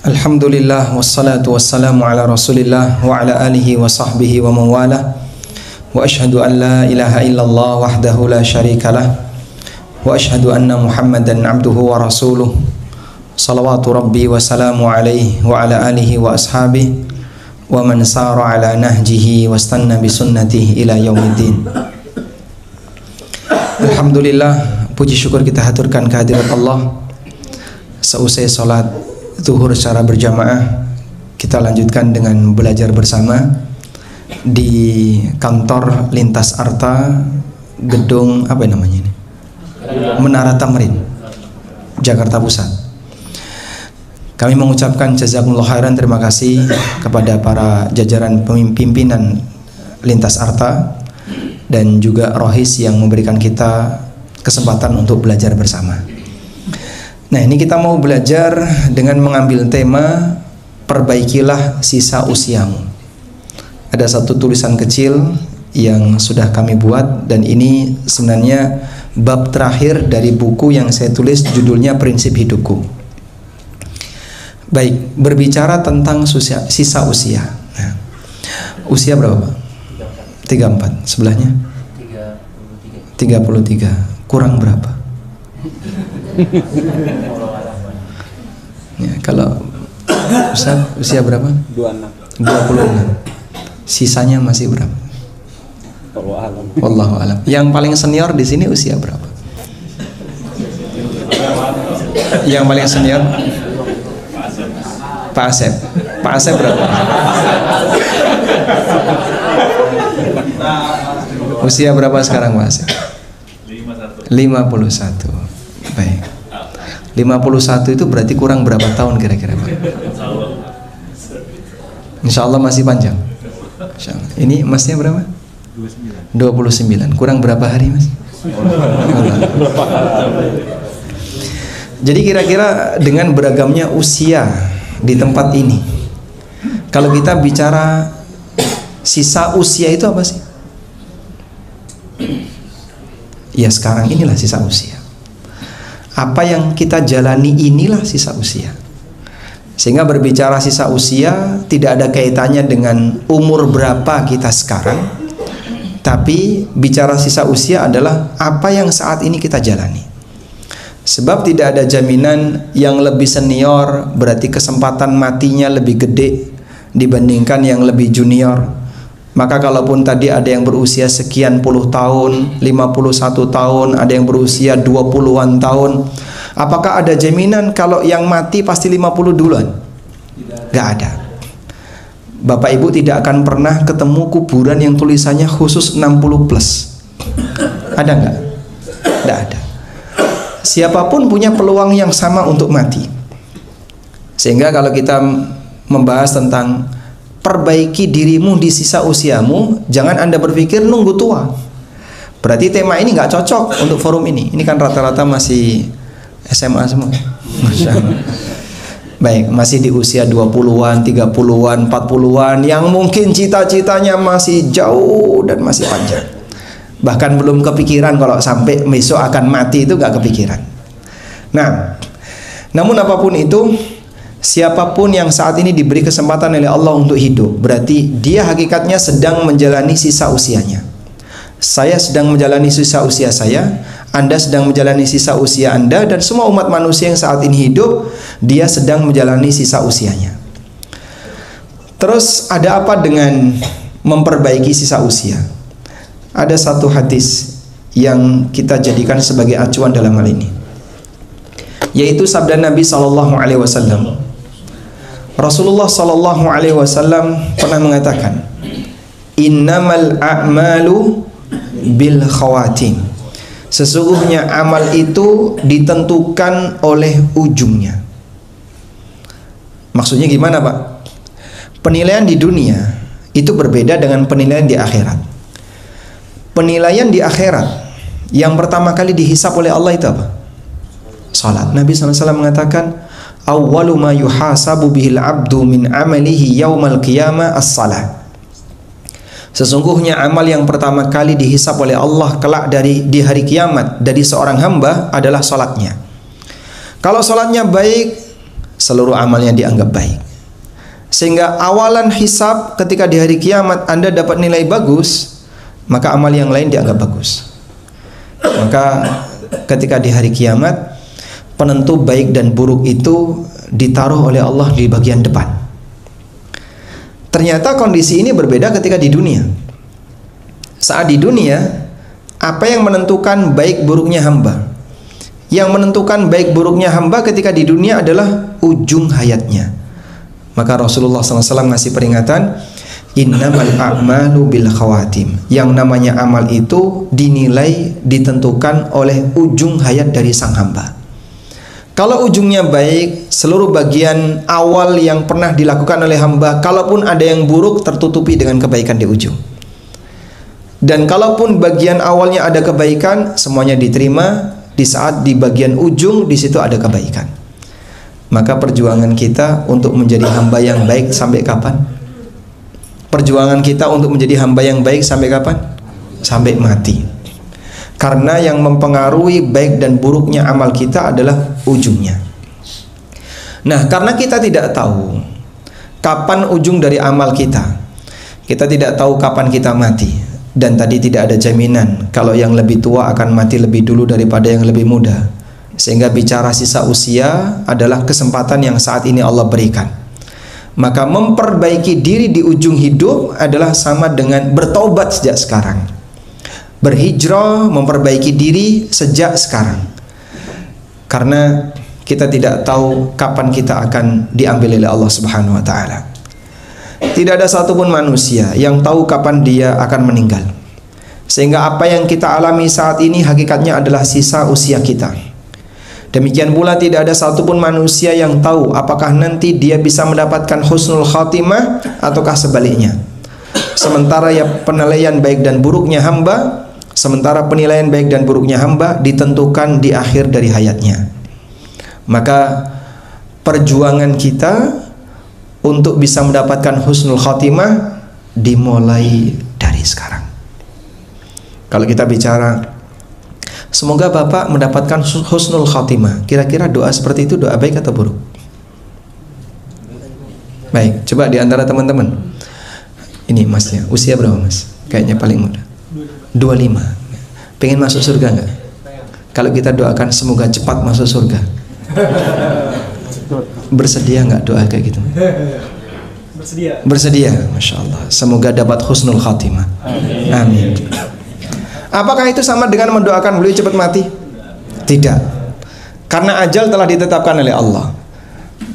Alhamdulillah wassalatu wassalamu ala Rasulillah wa ala alihi wa sahbihi wa mawalah. Wa ashhadu an la ilaha illallah wahdahu la syarikalah wa ashhadu anna Muhammadan abduhu wa rasuluh. Salawatu rabbi wa salamu alaihi wa ala alihi wa ashabihi wa man sara ala nahjihi wa stanna bi sunnatihi ila yaumiddin. Alhamdulillah, puji syukur kita haturkan kehadirat Allah. Seusai salat zuhur secara berjamaah, kita lanjutkan dengan belajar bersama di kantor Lintas Arta, gedung apa namanya ini? Menara Tamrin, Jakarta Pusat. Kami mengucapkan jazakumullah khairan, terima kasih kepada para jajaran pimpinan Lintas Arta dan juga Rohis yang memberikan kita kesempatan untuk belajar bersama. Nah, ini kita mau belajar dengan mengambil tema perbaikilah sisa usiamu. Ada satu tulisan kecil yang sudah kami buat, dan ini sebenarnya bab terakhir dari buku yang saya tulis, judulnya Prinsip Hidupku. Baik, berbicara tentang sisa usia. Nah, usia berapa, Pak? 34. Sebelahnya? 33. Kurang berapa? Ya, kalau Ustaz usia berapa? 26. Sisanya masih berapa? Wallahu alam. Yang paling senior di sini usia berapa? Yang paling senior? Pak Asep. Pak Asep berapa? Usia berapa sekarang Pak Asep? 51. Baik. 51 itu berarti kurang berapa tahun kira-kira Pak? Insya Allah masih panjang. Insya Allah. Ini masnya berapa? 29. Kurang berapa hari Mas? Jadi kira-kira dengan beragamnya usia di tempat ini, kalau kita bicara sisa usia itu apa sih? Ya sekarang inilah sisa usia. Apa yang kita jalani inilah sisa usia. Sehingga berbicara sisa usia tidak ada kaitannya dengan umur berapa kita sekarang, tapi bicara sisa usia adalah apa yang saat ini kita jalani. Sebab tidak ada jaminan yang lebih senior berarti kesempatan matinya lebih gede dibandingkan yang lebih junior. Maka kalaupun tadi ada yang berusia sekian puluh tahun, 51 tahun, ada yang berusia 20-an tahun, apakah ada jaminan kalau yang mati pasti 50 duluan? Gak ada. Bapak Ibu tidak akan pernah ketemu kuburan yang tulisannya khusus 60 plus. Ada nggak? Nggak ada. Siapapun punya peluang yang sama untuk mati. Sehingga kalau kita membahas tentang perbaiki dirimu di sisa usiamu, jangan Anda berpikir nunggu tua. Berarti tema ini nggak cocok untuk forum ini. Ini kan rata-rata masih SMA semua. Masya Allah. Baik, masih di usia 20-an, 30-an, 40-an, yang mungkin cita-citanya masih jauh dan masih panjang. Bahkan belum kepikiran kalau sampai besok akan mati, itu gak kepikiran. Nah, namun apapun itu, siapapun yang saat ini diberi kesempatan oleh Allah untuk hidup, berarti dia hakikatnya sedang menjalani sisa usianya. Saya sedang menjalani sisa usia saya, Anda sedang menjalani sisa usia Anda, dan semua umat manusia yang saat ini hidup, dia sedang menjalani sisa usianya. Terus ada apa dengan memperbaiki sisa usia? Ada satu hadis yang kita jadikan sebagai acuan dalam hal ini, yaitu sabda Nabi SAW. Rasulullah SAW pernah mengatakan, innamal a'malu bil khawatim. Sesungguhnya amal itu ditentukan oleh ujungnya. Maksudnya gimana Pak? Penilaian di dunia itu berbeda dengan penilaian di akhirat. Penilaian di akhirat yang pertama kali dihisap oleh Allah itu apa? Salat. Nabi SAW mengatakan, awwalu ma yuhasabu bihil abdu min amalihi yaumal qiyamah as-salah. Sesungguhnya amal yang pertama kali dihisab oleh Allah kelak di hari kiamat dari seorang hamba adalah salatnya. Kalau salatnya baik, seluruh amalnya dianggap baik. Sehingga awalan hisab ketika di hari kiamat Anda dapat nilai bagus, maka amal yang lain dianggap bagus. Maka ketika di hari kiamat, penentu baik dan buruk itu ditaruh oleh Allah di bagian depan. Ternyata kondisi ini berbeda ketika di dunia. Saat di dunia, apa yang menentukan baik buruknya hamba? Yang menentukan baik buruknya hamba ketika di dunia adalah ujung hayatnya. Maka Rasulullah SAW ngasih peringatan, innamal a'malu bil khawatim. Yang namanya amal itu dinilai, ditentukan oleh ujung hayat dari sang hamba. Kalau ujungnya baik, seluruh bagian awal yang pernah dilakukan oleh hamba, kalaupun ada yang buruk, tertutupi dengan kebaikan di ujung. Dan kalaupun bagian awalnya ada kebaikan, semuanya diterima. Di saat di bagian ujung, di situ ada kebaikan. Maka perjuangan kita untuk menjadi hamba yang baik sampai kapan? Perjuangan kita untuk menjadi hamba yang baik sampai kapan? Sampai mati. Karena yang mempengaruhi baik dan buruknya amal kita adalah ujungnya. Nah, karena kita tidak tahu kapan ujung dari amal kita, kita tidak tahu kapan kita mati, dan tadi tidak ada jaminan kalau yang lebih tua akan mati lebih dulu daripada yang lebih muda. Sehingga bicara sisa usia adalah kesempatan yang saat ini Allah berikan. Maka memperbaiki diri di ujung hidup adalah sama dengan bertaubat sejak sekarang. Berhijrah, memperbaiki diri sejak sekarang. Karena kita tidak tahu kapan kita akan diambil oleh Allah Subhanahu wa taala. Tidak ada satupun manusia yang tahu kapan dia akan meninggal. Sehingga apa yang kita alami saat ini hakikatnya adalah sisa usia kita. Demikian pula tidak ada satupun manusia yang tahu apakah nanti dia bisa mendapatkan husnul khatimah ataukah sebaliknya. Sementara ya penilaian baik dan buruknya hamba, ditentukan di akhir dari hayatnya. Maka perjuangan kita untuk bisa mendapatkan husnul khatimah dimulai dari sekarang. Kalau kita bicara semoga Bapak mendapatkan husnul khatimah, kira-kira doa seperti itu doa baik atau buruk? Baik, coba di antara teman-teman. Ini masnya, usia berapa mas? Kayaknya paling muda. 25. Pengen masuk surga nggak? Kalau kita doakan semoga cepat masuk surga, bersedia nggak doa kayak gitu? Bersedia. Masya Allah. Semoga dapat husnul khatimah. Amin. Apakah itu sama dengan mendoakan beliau cepat mati? Tidak. Karena ajal telah ditetapkan oleh Allah.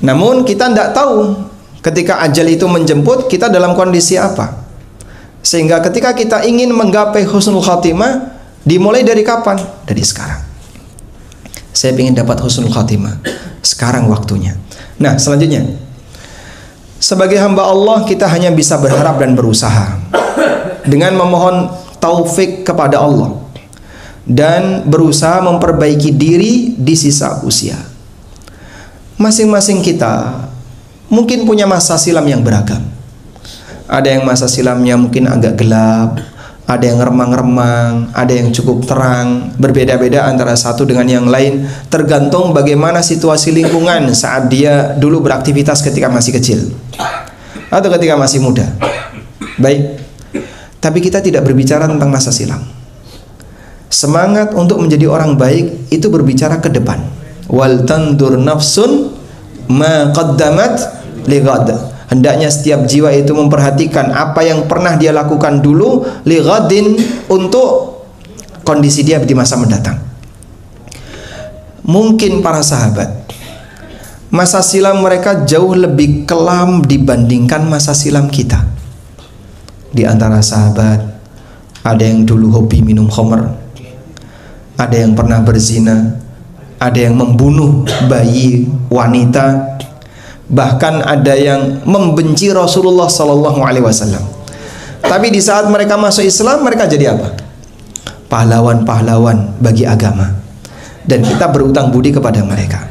Namun kita tidak tahu ketika ajal itu menjemput kita dalam kondisi apa. Sehingga ketika kita ingin menggapai husnul khatimah, dimulai dari kapan? Dari sekarang. Saya ingin dapat husnul khatimah, sekarang waktunya. Nah, selanjutnya, sebagai hamba Allah kita hanya bisa berharap dan berusaha dengan memohon taufik kepada Allah dan berusaha memperbaiki diri di sisa usia. Masing-masing kita mungkin punya masa silam yang beragam. Ada yang masa silamnya mungkin agak gelap, ada yang remang-remang, ada yang cukup terang, berbeda-beda antara satu dengan yang lain, tergantung bagaimana situasi lingkungan saat dia dulu beraktivitas ketika masih kecil atau ketika masih muda. Baik, tapi kita tidak berbicara tentang masa silam. Semangat untuk menjadi orang baik itu berbicara ke depan. Wal tandur nafsun ma qaddamat lighad. Hendaknya setiap jiwa itu memperhatikan apa yang pernah dia lakukan dulu lighadin, untuk kondisi dia di masa mendatang. Mungkin para sahabat masa silam mereka jauh lebih kelam dibandingkan masa silam kita. Di antara sahabat ada yang dulu hobi minum khamr, ada yang pernah berzina, ada yang membunuh bayi wanita, bahkan ada yang membenci Rasulullah SAW. Tapi di saat mereka masuk Islam, mereka jadi apa? Pahlawan-pahlawan bagi agama. Dan kita berutang budi kepada mereka.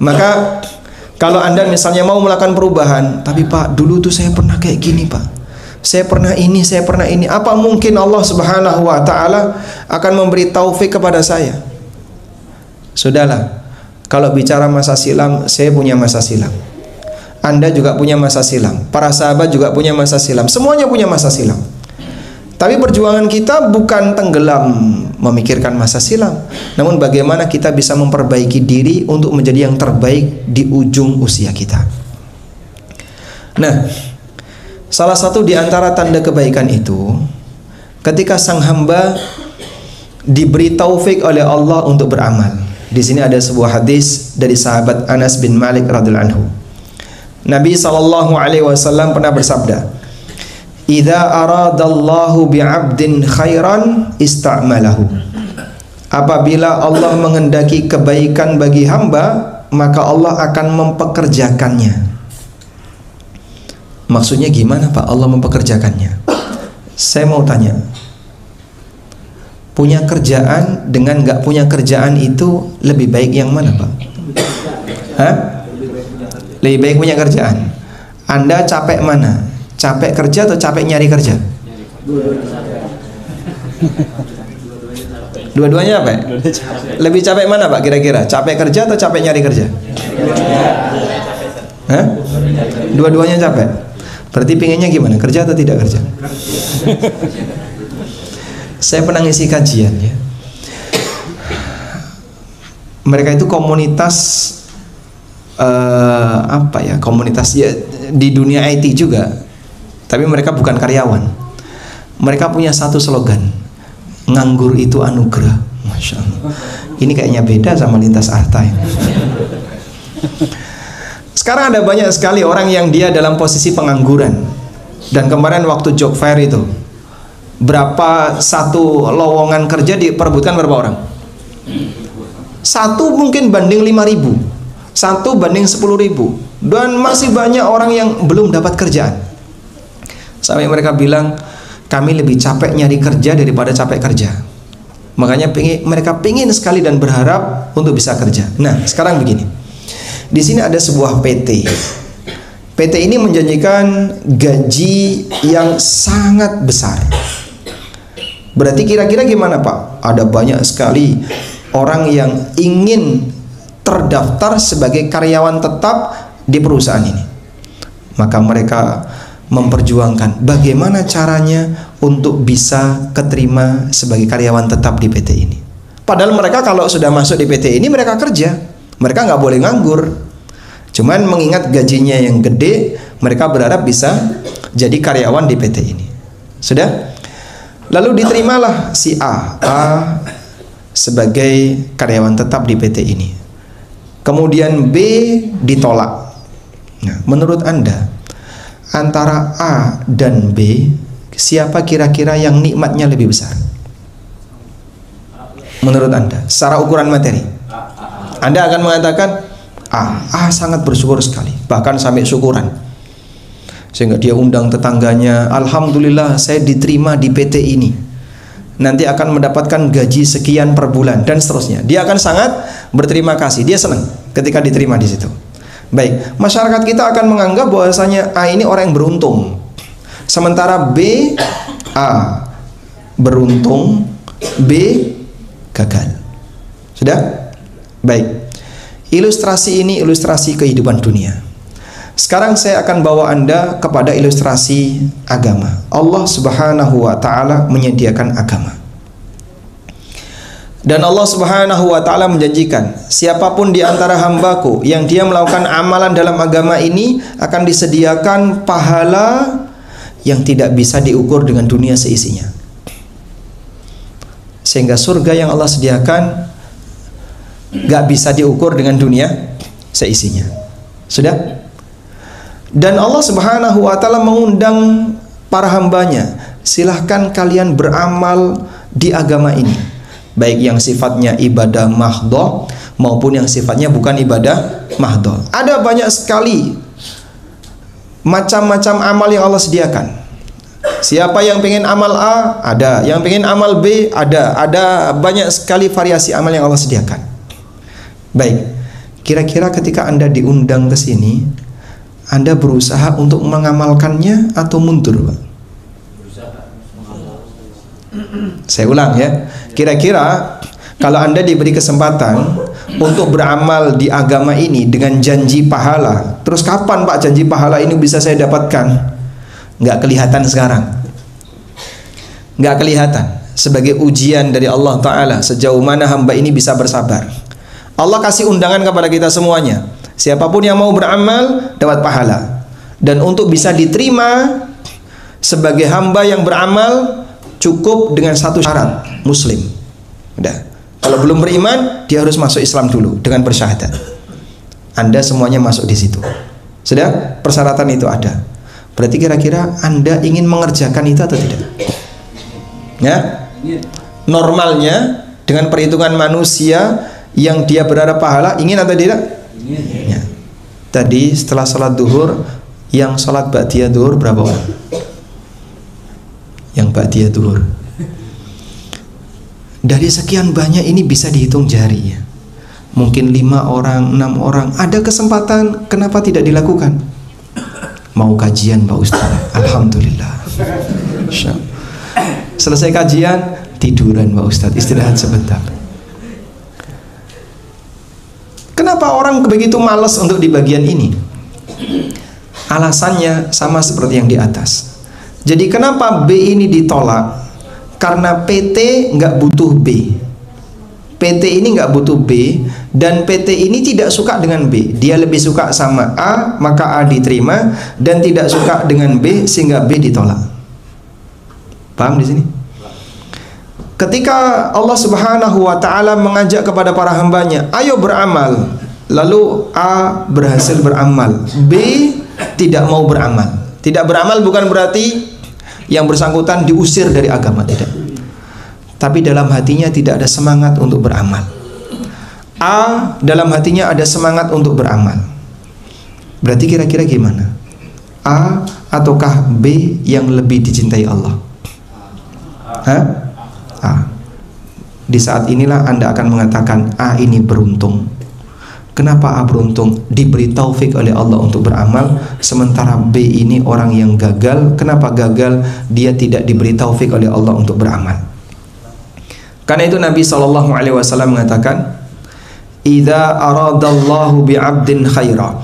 Maka kalau Anda misalnya mau melakukan perubahan, tapi Pak, dulu tuh saya pernah kayak gini Pak, saya pernah ini, saya pernah ini. Apa mungkin Allah Subhanahu wa taala akan memberi taufik kepada saya? Sudahlah. Kalau bicara masa silam, saya punya masa silam. Anda juga punya masa silam. Para sahabat juga punya masa silam. Semuanya punya masa silam. Tapi perjuangan kita bukan tenggelam memikirkan masa silam, namun bagaimana kita bisa memperbaiki diri untuk menjadi yang terbaik di ujung usia kita. Nah, salah satu di antara tanda kebaikan itu ketika sang hamba diberi taufik oleh Allah untuk beramal. Di sini ada sebuah hadis dari sahabat Anas bin Malik radhiyallahu anhu. Nabi SAW pernah bersabda, "Idza aradallahu bi'abdin khairan ista'malahu." Apabila Allah menghendaki kebaikan bagi hamba, maka Allah akan mempekerjakannya. Maksudnya gimana Pak Allah mempekerjakannya? Saya mau tanya, punya kerjaan dengan nggak punya kerjaan itu lebih baik yang mana Pak? Hah? Lebih baik punya kerjaan. Anda capek mana? Capek kerja atau capek nyari kerja? Dua-duanya apa? Lebih capek mana Pak kira-kira? Capek kerja atau capek nyari kerja? Hah? Dua-duanya capek. Berarti pinginnya gimana? Kerja atau tidak kerja? Saya pernah ngisi kajian ya. Mereka itu komunitas komunitas ya di dunia IT juga. Tapi mereka bukan karyawan. Mereka punya satu slogan, nganggur itu anugerah. Masya Allah. Ini kayaknya beda sama lintas arta ini. Sekarang ada banyak sekali orang yang dia dalam posisi pengangguran. Dan kemarin waktu job fair itu, berapa satu lowongan kerja diperebutkan berapa orang? Satu mungkin banding 5.000, satu banding 10.000, dan masih banyak orang yang belum dapat kerjaan. Sampai mereka bilang, kami lebih capek nyari kerja daripada capek kerja. Makanya mereka pingin sekali dan berharap untuk bisa kerja. Nah, sekarang begini. Di sini ada sebuah PT. PT ini menjanjikan gaji yang sangat besar. Berarti kira-kira gimana Pak? Ada banyak sekali orang yang ingin terdaftar sebagai karyawan tetap di perusahaan ini. Maka mereka memperjuangkan bagaimana caranya untuk bisa keterima sebagai karyawan tetap di PT ini. Padahal mereka kalau sudah masuk di PT ini mereka kerja, mereka nggak boleh nganggur. Cuman mengingat gajinya yang gede, mereka berharap bisa jadi karyawan di PT ini. Sudah? Lalu diterimalah si A sebagai karyawan tetap di PT ini. Kemudian B ditolak. Nah, menurut Anda antara A dan B, siapa kira-kira yang nikmatnya lebih besar? Menurut Anda, secara ukuran materi, Anda akan mengatakan A sangat bersyukur sekali, bahkan sampai syukuran, sehingga dia undang tetangganya, alhamdulillah saya diterima di PT ini, nanti akan mendapatkan gaji sekian per bulan dan seterusnya. Dia akan sangat berterima kasih, dia senang ketika diterima di situ. Baik, masyarakat kita akan menganggap bahwasanya A ini orang yang beruntung, sementara B, A beruntung, B gagal. Sudah? Baik. Ilustrasi ini ilustrasi kehidupan dunia. Sekarang saya akan bawa Anda kepada ilustrasi agama. Allah Subhanahu wa taala menyediakan agama. Dan Allah Subhanahu wa taala menjanjikan, siapapun di antara hambaku yang dia melakukan amalan dalam agama ini akan disediakan pahala yang tidak bisa diukur dengan dunia seisinya. Sehingga surga yang Allah sediakan gak bisa diukur dengan dunia seisinya. Sudah? Dan Allah Subhanahu wa taala mengundang para hambanya, silahkan kalian beramal di agama ini, baik yang sifatnya ibadah mahdhah maupun yang sifatnya bukan ibadah mahdhah. Ada banyak sekali macam-macam amal yang Allah sediakan. Siapa yang pengen amal A, ada. Yang pengen amal B, ada. Ada banyak sekali variasi amal yang Allah sediakan. Baik, kira-kira ketika Anda diundang ke sini, Anda berusaha untuk mengamalkannya atau mundur, Pak? Saya ulang ya. Kira-kira kalau Anda diberi kesempatan untuk beramal di agama ini dengan janji pahala, terus kapan Pak janji pahala ini bisa saya dapatkan? Nggak kelihatan sekarang. Nggak kelihatan. Sebagai ujian dari Allah Ta'ala sejauh mana hamba ini bisa bersabar. Allah kasih undangan kepada kita semuanya. Siapapun yang mau beramal dapat pahala. Dan untuk bisa diterima sebagai hamba yang beramal cukup dengan satu syarat, Muslim. Udah. Kalau belum beriman, dia harus masuk Islam dulu dengan bersyahadat. Anda semuanya masuk di situ. Sudah? Persyaratan itu ada. Berarti kira-kira Anda ingin mengerjakan itu atau tidak? Ya? Normalnya dengan perhitungan manusia yang dia berharap pahala, ingin atau tidak? Ya. Tadi setelah sholat duhur, yang sholat ba'diyah duhur berapa orang? Yang ba'diyah duhur. Dari sekian banyak ini bisa dihitung jari ya. Mungkin 5 orang, 6 orang. Ada kesempatan, kenapa tidak dilakukan? Mau kajian Pak Ustaz. Alhamdulillah. Selesai kajian, tiduran Pak Ustaz, istirahat sebentar. Kenapa orang begitu malas untuk di bagian ini? Alasannya sama seperti yang di atas. Jadi kenapa B ini ditolak? Karena PT nggak butuh B. PT ini nggak butuh B, dan PT ini tidak suka dengan B. Dia lebih suka sama A, maka A diterima, dan tidak suka dengan B sehingga B ditolak. Paham di sini? Ketika Allah Subhanahu wa Ta'ala mengajak kepada para hambanya, ayo beramal, lalu A berhasil beramal, B tidak mau beramal. Tidak beramal bukan berarti yang bersangkutan diusir dari agama, tidak. Tapi dalam hatinya tidak ada semangat untuk beramal. A dalam hatinya ada semangat untuk beramal. Berarti kira-kira gimana? A ataukah B yang lebih dicintai Allah? Hah? A. Di saat inilah Anda akan mengatakan A ini beruntung. Kenapa A beruntung? Diberi taufik oleh Allah untuk beramal, sementara B ini orang yang gagal. Kenapa gagal? Dia tidak diberi taufik oleh Allah untuk beramal. Karena itu Nabi SAW mengatakan, idza aradallahu bi'abdin khaira,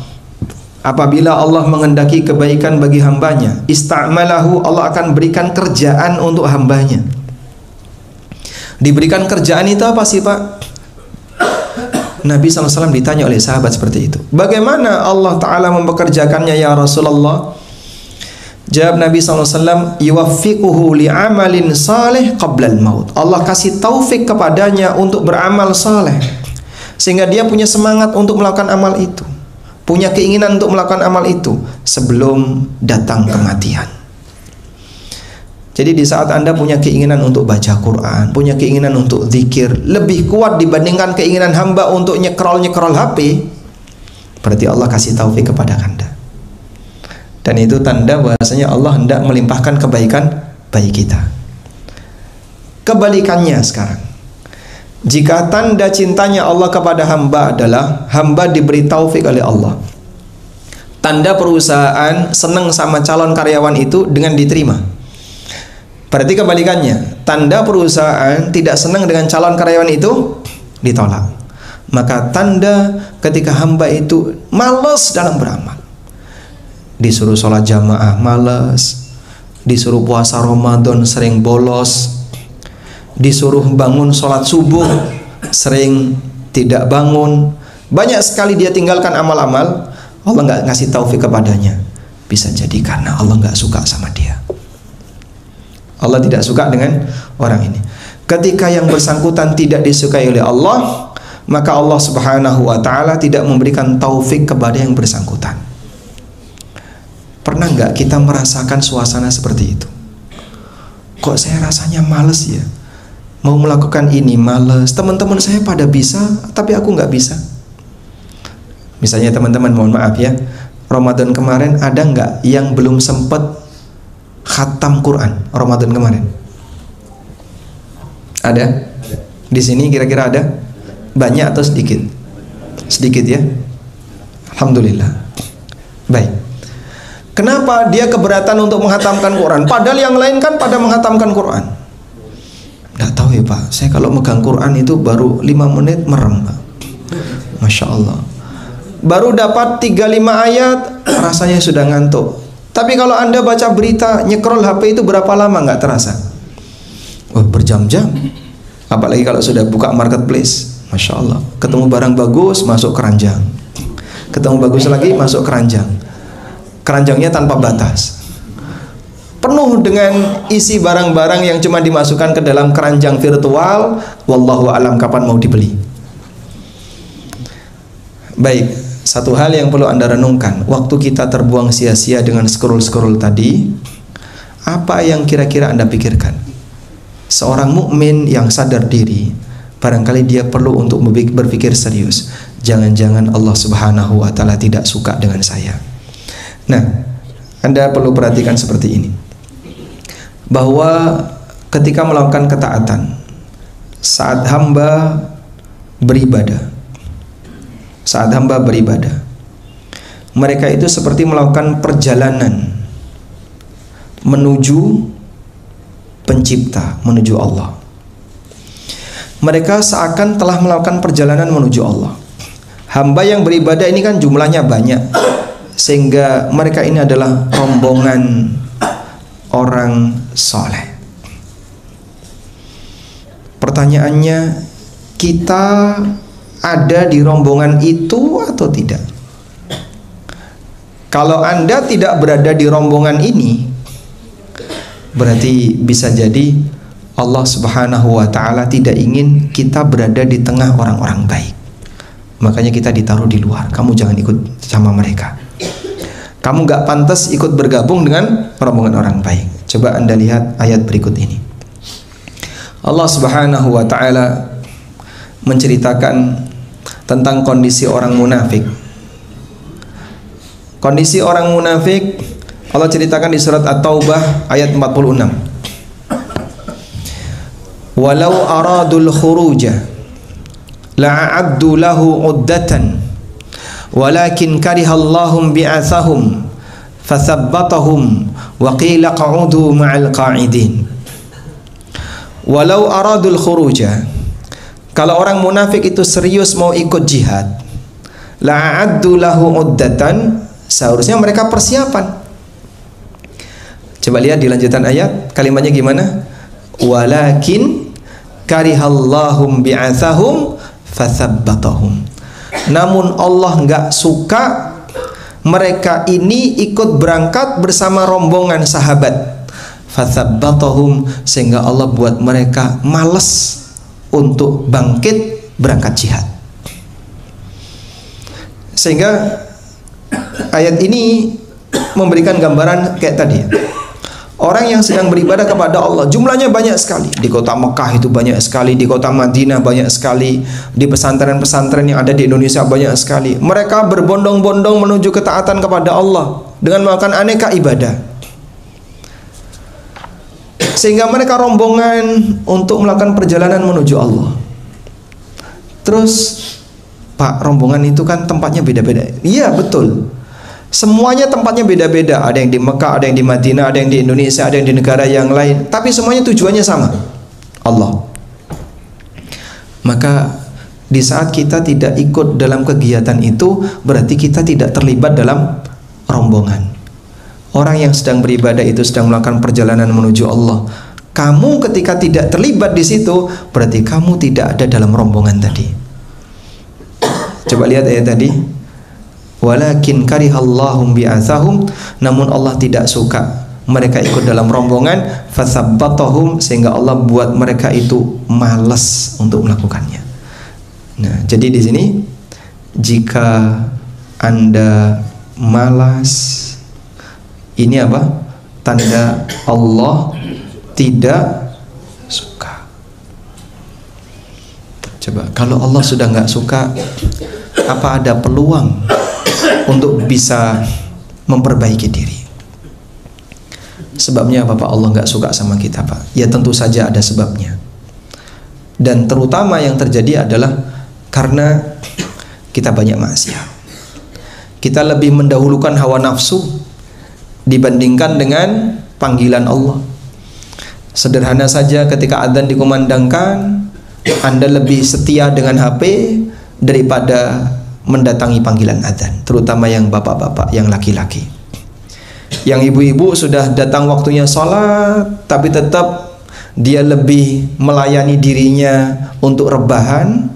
apabila Allah menghendaki kebaikan bagi hambanya, ista'malahu, Allah akan berikan kerjaan untuk hambanya. Diberikan kerjaan itu apa sih Pak? Nabi SAW ditanya oleh sahabat seperti itu. Bagaimana Allah Ta'ala mempekerjakannya ya Rasulullah? Jawab Nabi SAW, yuwaffiquhu li'amalin salih qablal maut. Allah kasih taufik kepadanya untuk beramal saleh, sehingga dia punya semangat untuk melakukan amal itu, punya keinginan untuk melakukan amal itu sebelum datang kematian. Jadi di saat Anda punya keinginan untuk baca Quran, punya keinginan untuk zikir lebih kuat dibandingkan keinginan hamba untuk nyekrol-nyekrol HP, berarti Allah kasih taufik kepada Anda. Dan itu tanda bahwasanya Allah hendak melimpahkan kebaikan bagi kita. Kebalikannya sekarang, jika tanda cintanya Allah kepada hamba adalah hamba diberi taufik oleh Allah, tanda perusahaan senang sama calon karyawan itu dengan diterima. Berarti kebalikannya, tanda perusahaan tidak senang dengan calon karyawan itu ditolak. Maka tanda ketika hamba itu malas dalam beramal, disuruh sholat jamaah malas, disuruh puasa Ramadan sering bolos, disuruh bangun sholat subuh sering tidak bangun, banyak sekali dia tinggalkan amal-amal. Allah nggak ngasih taufik kepadanya. Bisa jadi karena Allah nggak suka sama dia. Allah tidak suka dengan orang ini. Ketika yang bersangkutan tidak disukai oleh Allah, maka Allah Subhanahu wa Ta'ala tidak memberikan taufik kepada yang bersangkutan. Pernah nggak kita merasakan suasana seperti itu? Kok saya rasanya males ya, mau melakukan ini males, teman-teman saya pada bisa tapi aku nggak bisa. Misalnya teman-teman, mohon maaf ya, Ramadan kemarin ada nggak yang belum sempat khatam Quran Ramadan kemarin? Ada? Di sini kira-kira ada? Banyak atau sedikit? Sedikit ya? Alhamdulillah. Baik. Kenapa dia keberatan untuk menghatamkan Quran? Padahal yang lain kan pada menghatamkan Quran. tahu ya Pak, saya kalau megang Quran itu baru 5 menit merem Pak. Masya Allah. Baru dapat 3-5 ayat rasanya sudah ngantuk. Tapi kalau Anda baca berita, nyekrol HP itu berapa lama nggak terasa? Oh, berjam-jam. Apalagi kalau sudah buka marketplace, Masya Allah. Ketemu barang bagus, masuk keranjang. Ketemu bagus lagi, masuk keranjang. Keranjangnya tanpa batas, penuh dengan isi barang-barang yang cuma dimasukkan ke dalam keranjang virtual. Wallahu alam kapan mau dibeli. Baik, satu hal yang perlu Anda renungkan, waktu kita terbuang sia-sia dengan scroll-scroll tadi, apa yang kira-kira Anda pikirkan? Seorang mukmin yang sadar diri, barangkali dia perlu untuk berpikir serius. Jangan-jangan Allah Subhanahu wa Ta'ala tidak suka dengan saya. Nah, Anda perlu perhatikan seperti ini, bahwa ketika melakukan ketaatan, saat hamba beribadah, mereka itu seperti melakukan perjalanan menuju pencipta, menuju Allah. Mereka seakan telah melakukan perjalanan menuju Allah. Hamba yang beribadah ini kan jumlahnya banyak, sehingga mereka ini adalah rombongan orang soleh. Pertanyaannya, kita ada di rombongan itu atau tidak? Kalau Anda tidak berada di rombongan ini, berarti bisa jadi Allah Subhanahu wa Ta'ala tidak ingin kita berada di tengah orang-orang baik. Makanya kita ditaruh di luar. Kamu jangan ikut sama mereka. Kamu gak pantas ikut bergabung dengan rombongan orang baik. Coba Anda lihat ayat berikut ini. Allah Subhanahu wa Ta'ala menceritakan tentang kondisi orang munafik. Kondisi orang munafik Allah ceritakan di surat At-Taubah ayat 46. Walau aradul khuruja la'addu lahu uddatan walakin karihallahum bi'athahum fathabbatahum wa qila qa'udu ma'al qa'idin. Walau aradul khuruja, kalau orang munafik itu serius mau ikut jihad, la'addu lahu uddatan, seharusnya mereka persiapan. Coba lihat di lanjutan ayat, kalimatnya gimana? Walakin karihallahum bi'athahum fathabbatahum. Namun Allah nggak suka mereka ini ikut berangkat bersama rombongan sahabat. Fathabbatahum, sehingga Allah buat mereka malas untuk bangkit berangkat jihad. Sehingga ayat ini memberikan gambaran kayak tadi. Orang yang sedang beribadah kepada Allah, jumlahnya banyak sekali. Di kota Mekah itu banyak sekali, di kota Madinah banyak sekali, di pesantren-pesantren yang ada di Indonesia banyak sekali. Mereka berbondong-bondong menuju ketaatan kepada Allah dengan melakukan aneka ibadah. Sehingga mereka rombongan untuk melakukan perjalanan menuju Allah. Terus, Pak, rombongan itu kan tempatnya beda-beda. Iya, betul. Semuanya tempatnya beda-beda. Ada yang di Mekah, ada yang di Madinah, ada yang di Indonesia, ada yang di negara yang lain. Tapi semuanya tujuannya sama, Allah. Maka di saat kita tidak ikut dalam kegiatan itu, berarti kita tidak terlibat dalam rombongan. Orang yang sedang beribadah itu sedang melakukan perjalanan menuju Allah. Kamu ketika tidak terlibat di situ, berarti kamu tidak ada dalam rombongan tadi. Coba lihat ayat tadi. Walakin karihallahum bi'athahum, namun Allah tidak suka mereka ikut dalam rombongan, fathabbatahum, sehingga Allah buat mereka itu malas untuk melakukannya. Nah, jadi di sini jika Anda malas, ini apa? Tanda Allah tidak suka. Coba, kalau Allah sudah nggak suka, apa ada peluang untuk bisa memperbaiki diri? Sebabnya apa Pak? Allah nggak suka sama kita, Pak. Ya tentu saja ada sebabnya. Dan terutama yang terjadi adalah karena kita banyak maksiat. Kita lebih mendahulukan hawa nafsu dibandingkan dengan panggilan Allah. Sederhana saja, ketika adzan dikumandangkan, Anda lebih setia dengan HP daripada mendatangi panggilan adzan, terutama yang bapak-bapak, yang laki-laki. Yang ibu-ibu sudah datang waktunya sholat, tapi tetap dia lebih melayani dirinya untuk rebahan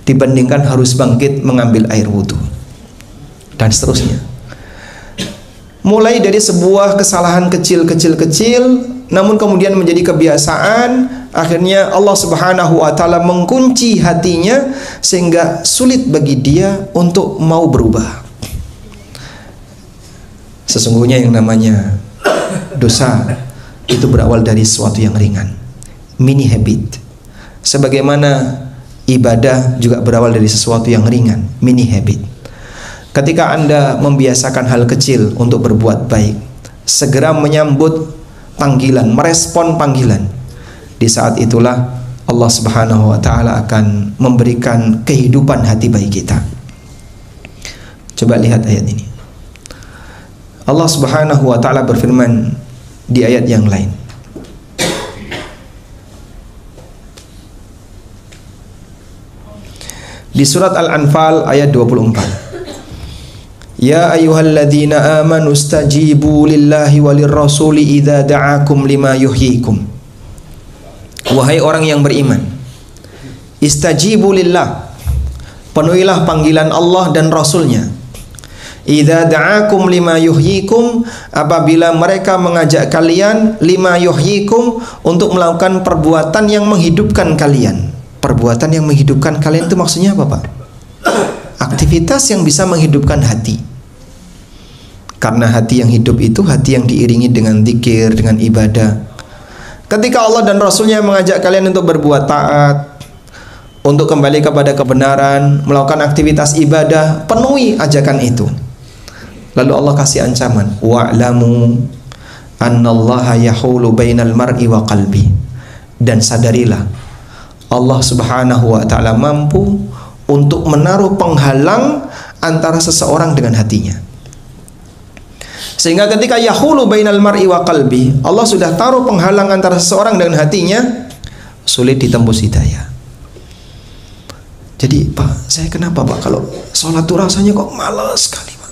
dibandingkan harus bangkit mengambil air wudhu, dan seterusnya. Mulai dari sebuah kesalahan kecil, namun kemudian menjadi kebiasaan, akhirnya Allah Subhanahu wa Ta'ala mengunci hatinya sehingga sulit bagi dia untuk mau berubah. Sesungguhnya yang namanya dosa itu berawal dari sesuatu yang ringan, mini habit. Sebagaimana ibadah juga berawal dari sesuatu yang ringan, mini habit. Ketika Anda membiasakan hal kecil untuk berbuat baik, segera menyambut panggilan, merespon panggilan, di saat itulah Allah Subhanahu wa Ta'ala akan memberikan kehidupan hati bagi kita. Coba lihat ayat ini. Allah Subhanahu wa Ta'ala berfirman di ayat yang lain. Di surat Al-Anfal ayat 24. Ya ayyuhalladzina amanu stajibu lillahi walir rasuli idza da'akum lima yuhyikum. Wahai orang yang beriman, istajibu lillah, penuhilah panggilan Allah dan Rasulnya. Idza da'akum lima yuhyikum, apabila mereka mengajak kalian lima yuhyikum, untuk melakukan perbuatan yang menghidupkan kalian. Perbuatan yang menghidupkan kalian itu maksudnya apa, Pak? Aktivitas yang bisa menghidupkan hati. Karena hati yang hidup itu hati yang diiringi dengan zikir, dengan ibadah. Ketika Allah dan Rasulnya mengajak kalian untuk berbuat taat, untuk kembali kepada kebenaran, melakukan aktivitas ibadah, penuhi ajakan itu. Lalu Allah kasih ancaman, wa'lamu annallaha yahulu bainal mar'i wa qalbi. Dan sadarilah, Allah Subhanahu wa Ta'ala mampu untuk menaruh penghalang antara seseorang dengan hatinya. Sehingga ketika yahulu bainal mar'i wa qalbi, Allah sudah taruh penghalang antara seseorang dengan hatinya, sulit ditembus hidayah. Jadi, Pak, saya kenapa, Pak, kalau sholat tuh rasanya kok malas sekali, Pak?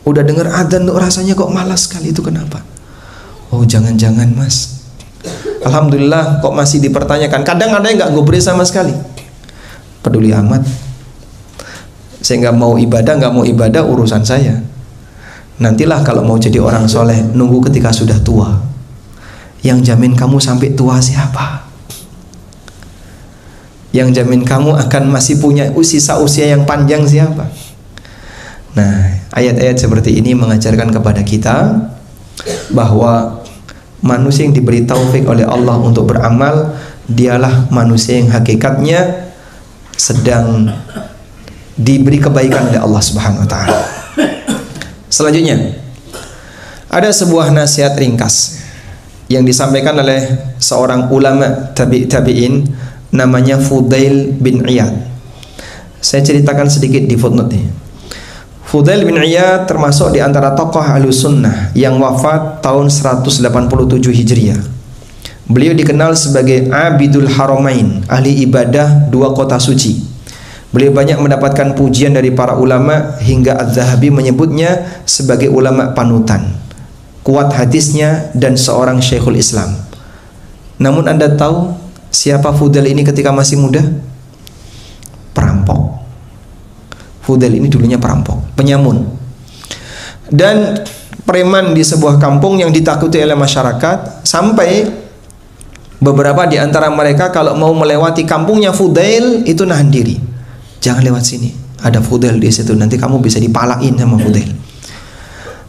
Udah dengar adzan tuh rasanya kok malas sekali, itu kenapa? Oh, jangan-jangan, Mas, alhamdulillah kok masih dipertanyakan. Kadang ada yang nggak gubris sama sekali. Peduli amat. Saya nggak mau ibadah urusan saya. Nantilah kalau mau jadi orang soleh, nunggu ketika sudah tua. Yang jamin kamu sampai tua siapa? Yang jamin kamu akan masih punya sisa usia yang panjang siapa? Nah, ayat-ayat seperti ini mengajarkan kepada kita bahwa manusia yang diberi taufik oleh Allah untuk beramal, dialah manusia yang hakikatnya sedang diberi kebaikan oleh Allah Subhanahu wa Ta'ala. Selanjutnya, ada sebuah nasihat ringkas yang disampaikan oleh seorang ulama tabi'in namanya Fudail bin Iyad. Saya ceritakan sedikit di footnote ini. Fudail bin Iyad termasuk di antara tokoh Ahlus Sunnah yang wafat tahun 187 Hijriah. Beliau dikenal sebagai Abidul Haramain, ahli ibadah dua kota suci. Beliau banyak mendapatkan pujian dari para ulama hingga Az-Zahabi menyebutnya sebagai ulama panutan, kuat hadisnya dan seorang Syekhul Islam. Namun Anda tahu siapa Fudail ini ketika masih muda? Perampok. Fudail ini dulunya perampok, penyamun, dan preman di sebuah kampung yang ditakuti oleh masyarakat, sampai beberapa di antara mereka kalau mau melewati kampungnya Fudail itu nahan diri. Jangan lewat sini, ada Fudail di situ, nanti kamu bisa dipalain sama Fudail.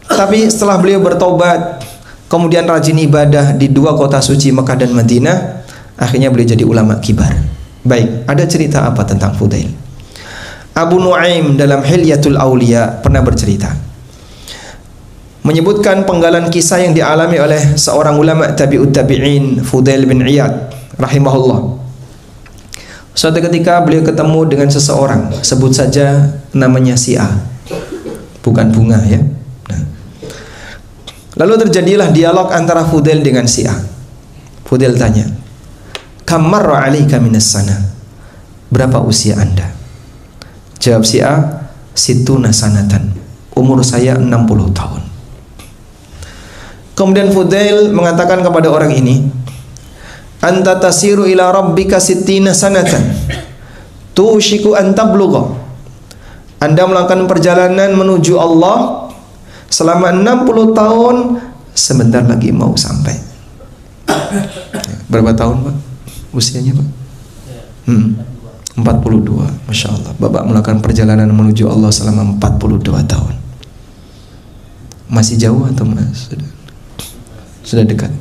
Tapi setelah beliau bertobat, kemudian rajin ibadah di dua kota suci Mekah dan Madinah, akhirnya beliau jadi ulama kibar. Baik, ada cerita apa tentang Fudail? Abu Nuaim dalam Hilyatul Auliya pernah bercerita, menyebutkan penggalan kisah yang dialami oleh seorang ulama tabi'ut tabi'in, Fudail bin Iyad rahimahullah. Suatu ketika beliau ketemu dengan seseorang, sebut saja namanya si A, bukan bunga ya. Nah, lalu terjadilah dialog antara Fudail dengan si A. Fudail tanya, kam marra 'alaika minas sana? Berapa usia Anda? Jawab si A, situna sanatan. Umur saya 60 tahun. Kemudian Fudail mengatakan kepada orang ini, anta tasiru ila rabbika sittina sanatan tushiku an tablugha. Anda melakukan perjalanan menuju Allah selama 60 tahun, sebentar lagi mau sampai. Berapa tahun Pak usianya Pak? 42. Masya Allah, Bapak melakukan perjalanan menuju Allah selama 42 tahun. Masih jauh atau mas? Sudah dekat?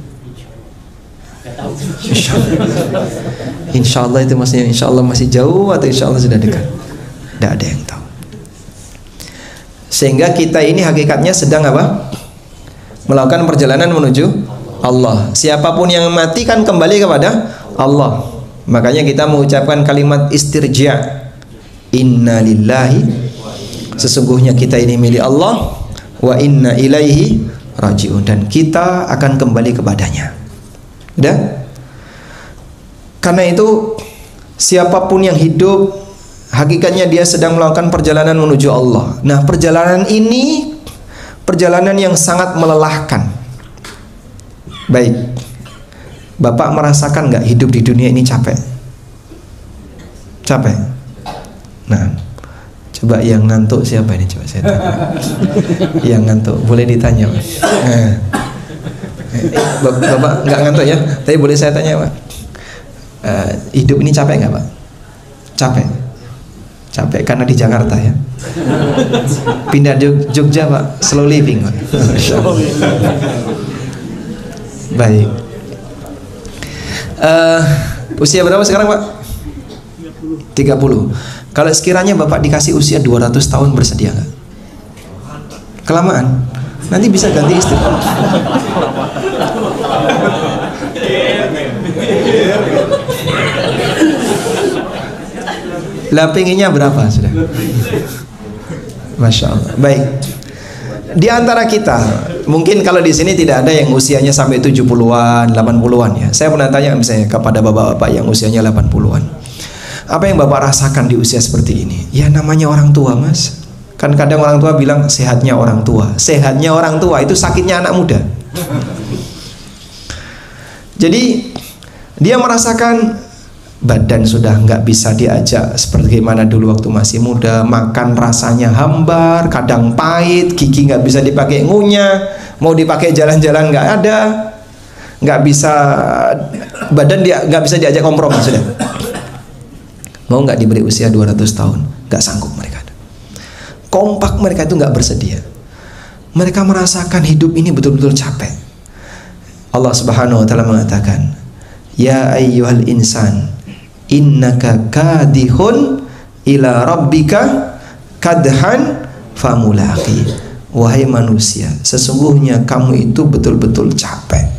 Insya Allah itu maksudnya, insya Allah masih jauh atau insya Allah sudah dekat? Tidak ada yang tahu. Sehingga kita ini hakikatnya sedang apa? Melakukan perjalanan menuju Allah. Siapapun yang mati kan kembali kepada Allah. Makanya kita mengucapkan kalimat istirja, inna lillahi, sesungguhnya kita ini milik Allah, wa inna ilaihi rajiun, dan kita akan kembali kepadanya. Udah? Karena itu siapapun yang hidup, hakikatnya dia sedang melakukan perjalanan menuju Allah. Nah, perjalanan ini perjalanan yang sangat melelahkan. Baik, Bapak merasakan nggak hidup di dunia ini capek? Capek? Nah, coba yang ngantuk siapa ini? Coba saya tanya. Yang ngantuk, boleh ditanya Pak. Bapak nggak ngantuk ya? Tapi boleh saya tanya Pak, hidup ini capek nggak Pak? Capek? Capek karena di Jakarta ya? Pindah Jogja Pak, slow living Pak. Baik. Usia berapa sekarang Pak? 30. Kalau sekiranya Bapak dikasih usia 200 tahun, bersedia nggak? Kelamaan. Nanti bisa ganti istri. Lah pengennya berapa sudah? Masya Allah. Baik. Di antara kita, mungkin kalau di sini tidak ada yang usianya sampai 70-an, 80-an ya. Saya pernah tanya misalnya kepada bapak-bapak yang usianya 80-an. Apa yang Bapak rasakan di usia seperti ini? Ya namanya orang tua Mas. Kan kadang orang tua bilang sehatnya orang tua. Sehatnya orang tua itu sakitnya anak muda. Jadi dia merasakan badan sudah nggak bisa diajak seperti gimana dulu waktu masih muda. Makan rasanya hambar, kadang pahit, gigi nggak bisa dipakai ngunyah, mau dipakai jalan-jalan nggak ada, nggak bisa, badan dia nggak bisa diajak kompromi sudah. Mau nggak diberi usia 200 tahun, nggak sanggup mereka. Kompak mereka itu nggak bersedia. Mereka merasakan hidup ini betul-betul capek. Allah Subhanahu wa taala mengatakan, ya ayyuhal insan, innaka kadihun ila rabbika kadhan famulaqi. Wahai manusia, sesungguhnya kamu itu betul-betul capek.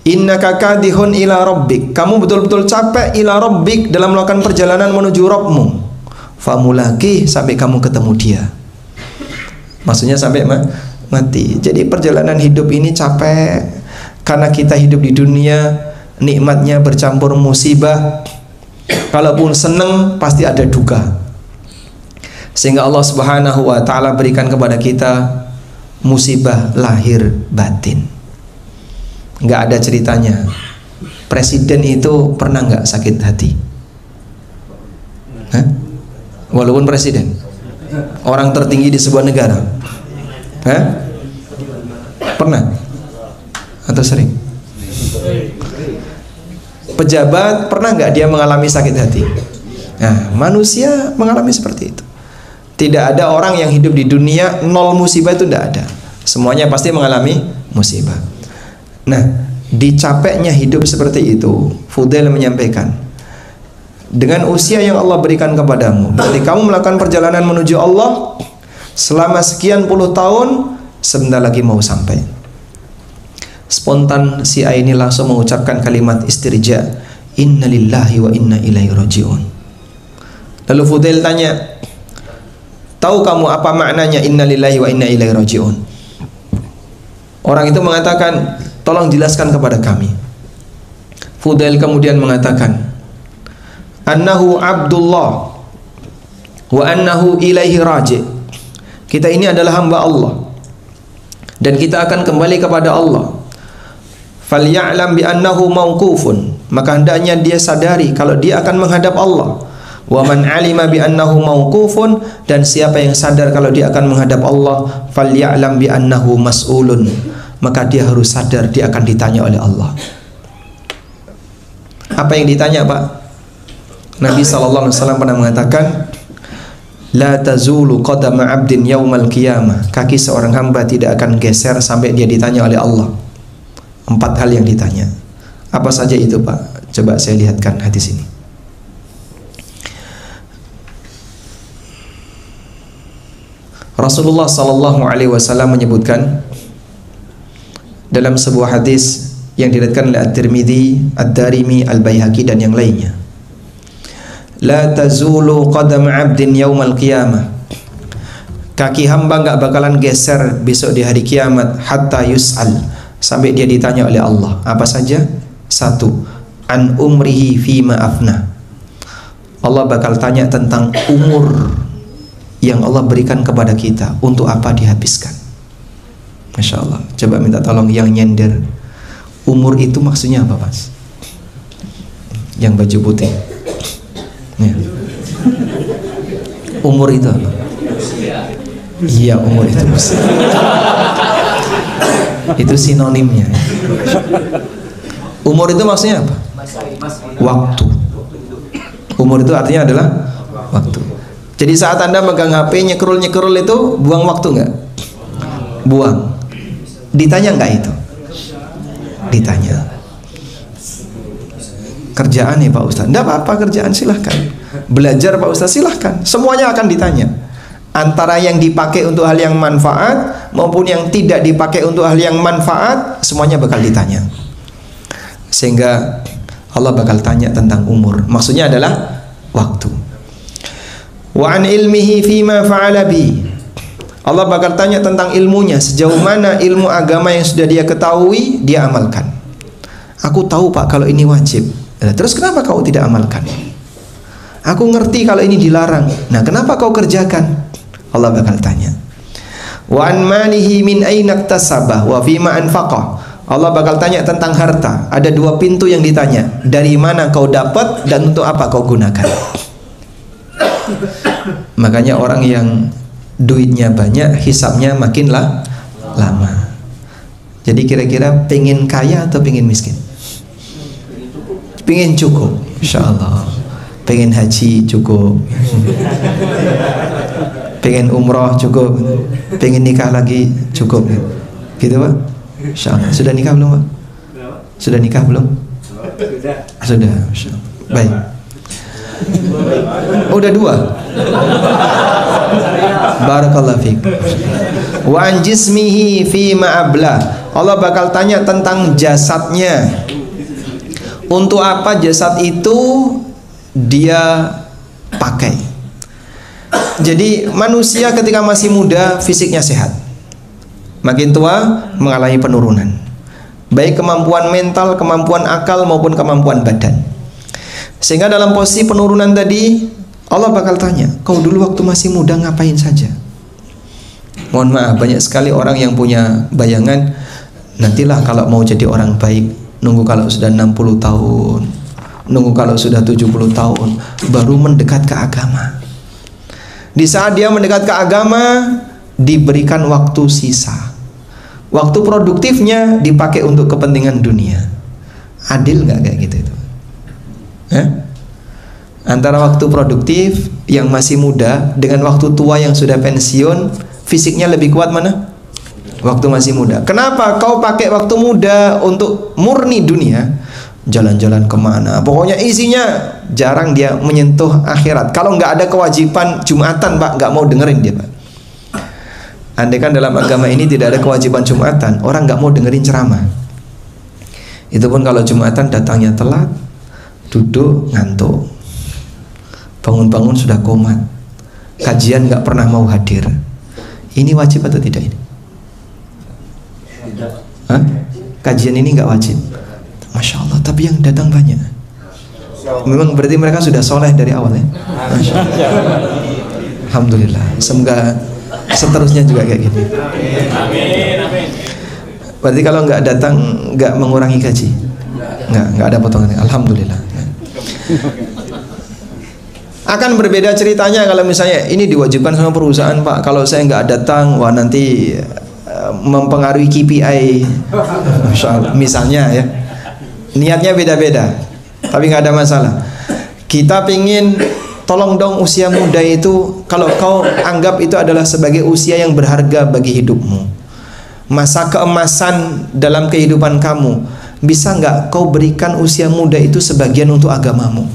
Innaka kadihun ila rabbik, kamu betul-betul capek ila rabbik, dalam melakukan perjalanan menuju Rabbmu. Famulaqi, sampai kamu ketemu dia. Maksudnya sampai mati. Jadi perjalanan hidup ini capek karena kita hidup di dunia, nikmatnya bercampur musibah. Kalaupun seneng pasti ada duka. Sehingga Allah Subhanahu wa taala berikan kepada kita musibah lahir batin. Nggak ada ceritanya. Presiden itu pernah nggak sakit hati? Hah? Walaupun presiden, orang tertinggi di sebuah negara, hah? Pernah? Atau sering? Pejabat pernah nggak dia mengalami sakit hati? Nah, manusia mengalami seperti itu. Tidak ada orang yang hidup di dunia nol musibah, itu tidak ada. Semuanya pasti mengalami musibah. Nah, di capeknya hidup seperti itu, Fudail menyampaikan, dengan usia yang Allah berikan kepadamu, berarti kamu melakukan perjalanan menuju Allah selama sekian puluh tahun, sebentar lagi mau sampai. Spontan si A ini langsung mengucapkan kalimat istirja, inna lillahi wa inna ilaihi rajiun. Lalu Fudail tanya, tahu kamu apa maknanya inna lillahi wa inna ilaihi rajiun? Orang itu mengatakan, Tolong jelaskan kepada kami. Fudail kemudian mengatakan, annahu abdullah wa annahu ilaihi raji'. Kita ini adalah hamba Allah dan kita akan kembali kepada Allah. Falya'lam bi annahu mauqufun, maka hendaknya dia sadari kalau dia akan menghadap Allah. Wa man 'alima bi annahu mauqufun, dan siapa yang sadar kalau dia akan menghadap Allah, falya'lam bi annahu mas'ulun, maka dia harus sadar dia akan ditanya oleh Allah. Apa yang ditanya, Pak? Nabi SAW pernah mengatakan, la tazulu qadama 'abdin yaumal qiyamah, kaki seorang hamba tidak akan geser sampai dia ditanya oleh Allah. 4 hal yang ditanya. Apa saja itu, Pak? Coba saya lihatkan hadis ini. Rasulullah SAW menyebutkan dalam sebuah hadis yang diriwayatkan oleh At-Tirmidzi, Ad-Darimi, Al-Baihaqi dan yang lainnya. La tazulu qadam 'abdin yaumal qiyamah, kaki hamba enggak bakalan geser besok di hari kiamat, hatta yus'al, sampai dia ditanya oleh Allah. Apa saja? 1. An umrihi fima afna, Allah bakal tanya tentang umur yang Allah berikan kepada kita, untuk apa dihabiskan. Masya Allah. Coba minta tolong yang nyender, umur itu maksudnya apa, Mas? Yang baju putih ya. Umur itu apa? Iya, umur itu itu sinonimnya. Umur itu maksudnya apa? Waktu. Umur itu artinya adalah waktu. Jadi saat Anda megang HP nyekrul itu buang waktu nggak? Buang. Ditanya nggak itu? Ditanya. Kerjaan ya Pak Ustadz? Nggak apa-apa kerjaan, silahkan. Belajar Pak Ustadz, silahkan. Semuanya akan ditanya. Antara yang dipakai untuk hal yang manfaat maupun yang tidak dipakai untuk hal yang manfaat, semuanya bakal ditanya. Sehingga Allah bakal tanya tentang umur. Maksudnya adalah waktu. Wa an ilmihi fima fa'ala bi, Allah bakal tanya tentang ilmunya, sejauh mana ilmu agama yang sudah dia ketahui dia amalkan. Aku tahu Pak kalau ini wajib, terus kenapa kau tidak amalkan? Aku ngerti kalau ini dilarang, nah kenapa kau kerjakan? Allah bakal tanya. Wa an malihi min aina iktasabah wa fima anfaqah, Allah bakal tanya tentang harta. Ada 2 pintu yang ditanya, dari mana kau dapat dan untuk apa kau gunakan. Makanya orang yang duitnya banyak, hisabnya makinlah lama. Jadi kira-kira pengen kaya atau pengen miskin? Pengen cukup, insya Allah. Pengen haji cukup, pengen umroh cukup, pengen nikah lagi cukup, gitu Pak? Insya Allah. Sudah nikah belum Pak? Sudah nikah belum? Sudah, insya Allah. Baik. Udah 2. Barakallahu fiik. Wa an jismihi fi ma'abla, Allah bakal tanya tentang jasadnya. Untuk apa jasad itu dia pakai. Jadi manusia ketika masih muda fisiknya sehat, makin tua mengalami penurunan, baik kemampuan mental, kemampuan akal maupun kemampuan badan. Sehingga dalam posisi penurunan tadi Allah bakal tanya, kau dulu waktu masih muda ngapain saja? Mohon maaf, banyak sekali orang yang punya bayangan, nantilah kalau mau jadi orang baik, nunggu kalau sudah 60 tahun, nunggu kalau sudah 70 tahun, baru mendekat ke agama. Di saat dia mendekat ke agama, diberikan waktu sisa. Waktu produktifnya dipakai untuk kepentingan dunia. Adil nggak kayak gitu itu? Antara waktu produktif yang masih muda dengan waktu tua yang sudah pensiun, fisiknya lebih kuat mana? Waktu masih muda. Kenapa kau pakai waktu muda untuk murni dunia? Jalan-jalan kemana? Pokoknya isinya jarang dia menyentuh akhirat. Kalau nggak ada kewajiban Jumatan Pak, nggak mau dengerin dia Pak. Andai kan dalam agama ini tidak ada kewajiban Jumatan, orang nggak mau dengerin ceramah. Itu pun kalau Jumatan datangnya telat, duduk ngantuk, bangun-bangun sudah komat, kajian nggak pernah mau hadir. Ini wajib atau tidak ini? Hah? kajian ini nggak wajib. Masya Allah, tapi yang datang banyak. Memang berarti mereka sudah soleh dari awal ya. Masya Allah. Alhamdulillah. Semoga seterusnya juga kayak gini. Berarti kalau nggak datang nggak mengurangi gaji? Nggak ada potongan. Alhamdulillah. Akan berbeda ceritanya kalau misalnya ini diwajibkan sama perusahaan, Pak. Kalau saya nggak datang, wah nanti mempengaruhi KPI. Masya Allah. Misalnya ya, niatnya beda-beda, tapi nggak ada masalah. Kita pingin, tolong dong usia muda itu, kalau kau anggap itu adalah sebagai usia yang berharga bagi hidupmu, masa keemasan dalam kehidupan kamu, bisa nggak kau berikan usia muda itu sebagian untuk agamamu?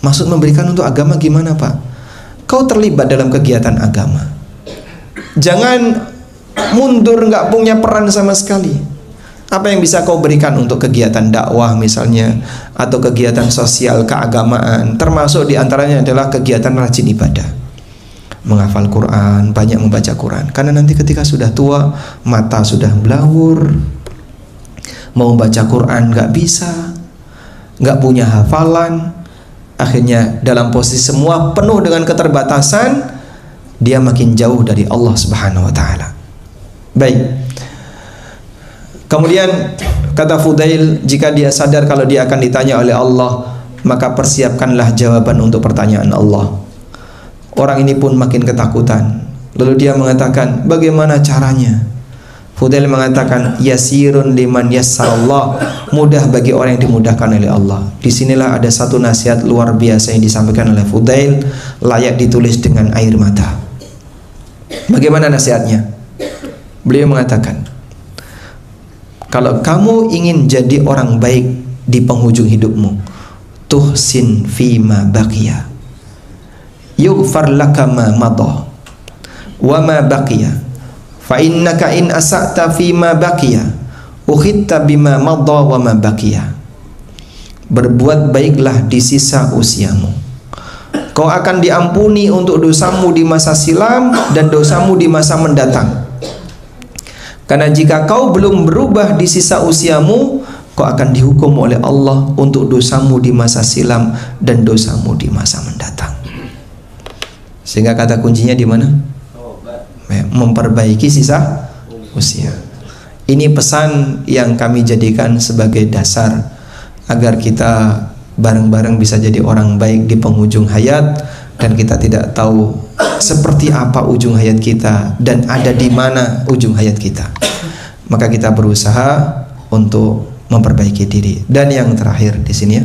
Maksud memberikan untuk agama gimana, Pak? Kau terlibat dalam kegiatan agama, jangan mundur nggak punya peran sama sekali. Apa yang bisa kau berikan untuk kegiatan dakwah misalnya, atau kegiatan sosial keagamaan, termasuk diantaranya adalah kegiatan rajin ibadah, menghafal Quran, banyak membaca Quran. Karena nanti ketika sudah tua, mata sudah blawur, mau baca Quran nggak bisa, nggak punya hafalan, akhirnya dalam posisi semua penuh dengan keterbatasan, dia makin jauh dari Allah Subhanahu wa Ta'ala. Baik. Kemudian kata Fudail, jika dia sadar kalau dia akan ditanya oleh Allah, maka persiapkanlah jawaban untuk pertanyaan Allah. Orang ini pun makin ketakutan. Lalu dia mengatakan, bagaimana caranya? Fudail mengatakan, yasirun liman yassarallah, mudah bagi orang yang dimudahkan oleh Allah. Disinilah ada satu nasihat luar biasa yang disampaikan oleh Fudail, layak ditulis dengan air mata. Bagaimana nasihatnya? Beliau mengatakan, kalau kamu ingin jadi orang baik di penghujung hidupmu, tuhsin fima baqiya, yughfar laka ma madha wa ma baqiya, fa innaka in asa'ta fima baqiya ukhitta bima madha wa ma baqiya. Berbuat baiklah di sisa usiamu, kau akan diampuni untuk dosamu di masa silam dan dosamu di masa mendatang. Karena jika kau belum berubah di sisa usiamu, kau akan dihukum oleh Allah untuk dosamu di masa silam dan dosamu di masa mendatang. Sehingga kata kuncinya di mana? Memperbaiki sisa usia. Ini pesan yang kami jadikan sebagai dasar agar kita bareng-bareng bisa jadi orang baik di penghujung hayat, dan kita tidak tahu seperti apa ujung hayat kita dan ada di mana ujung hayat kita. Maka kita berusaha untuk memperbaiki diri. Dan yang terakhir di sini ya,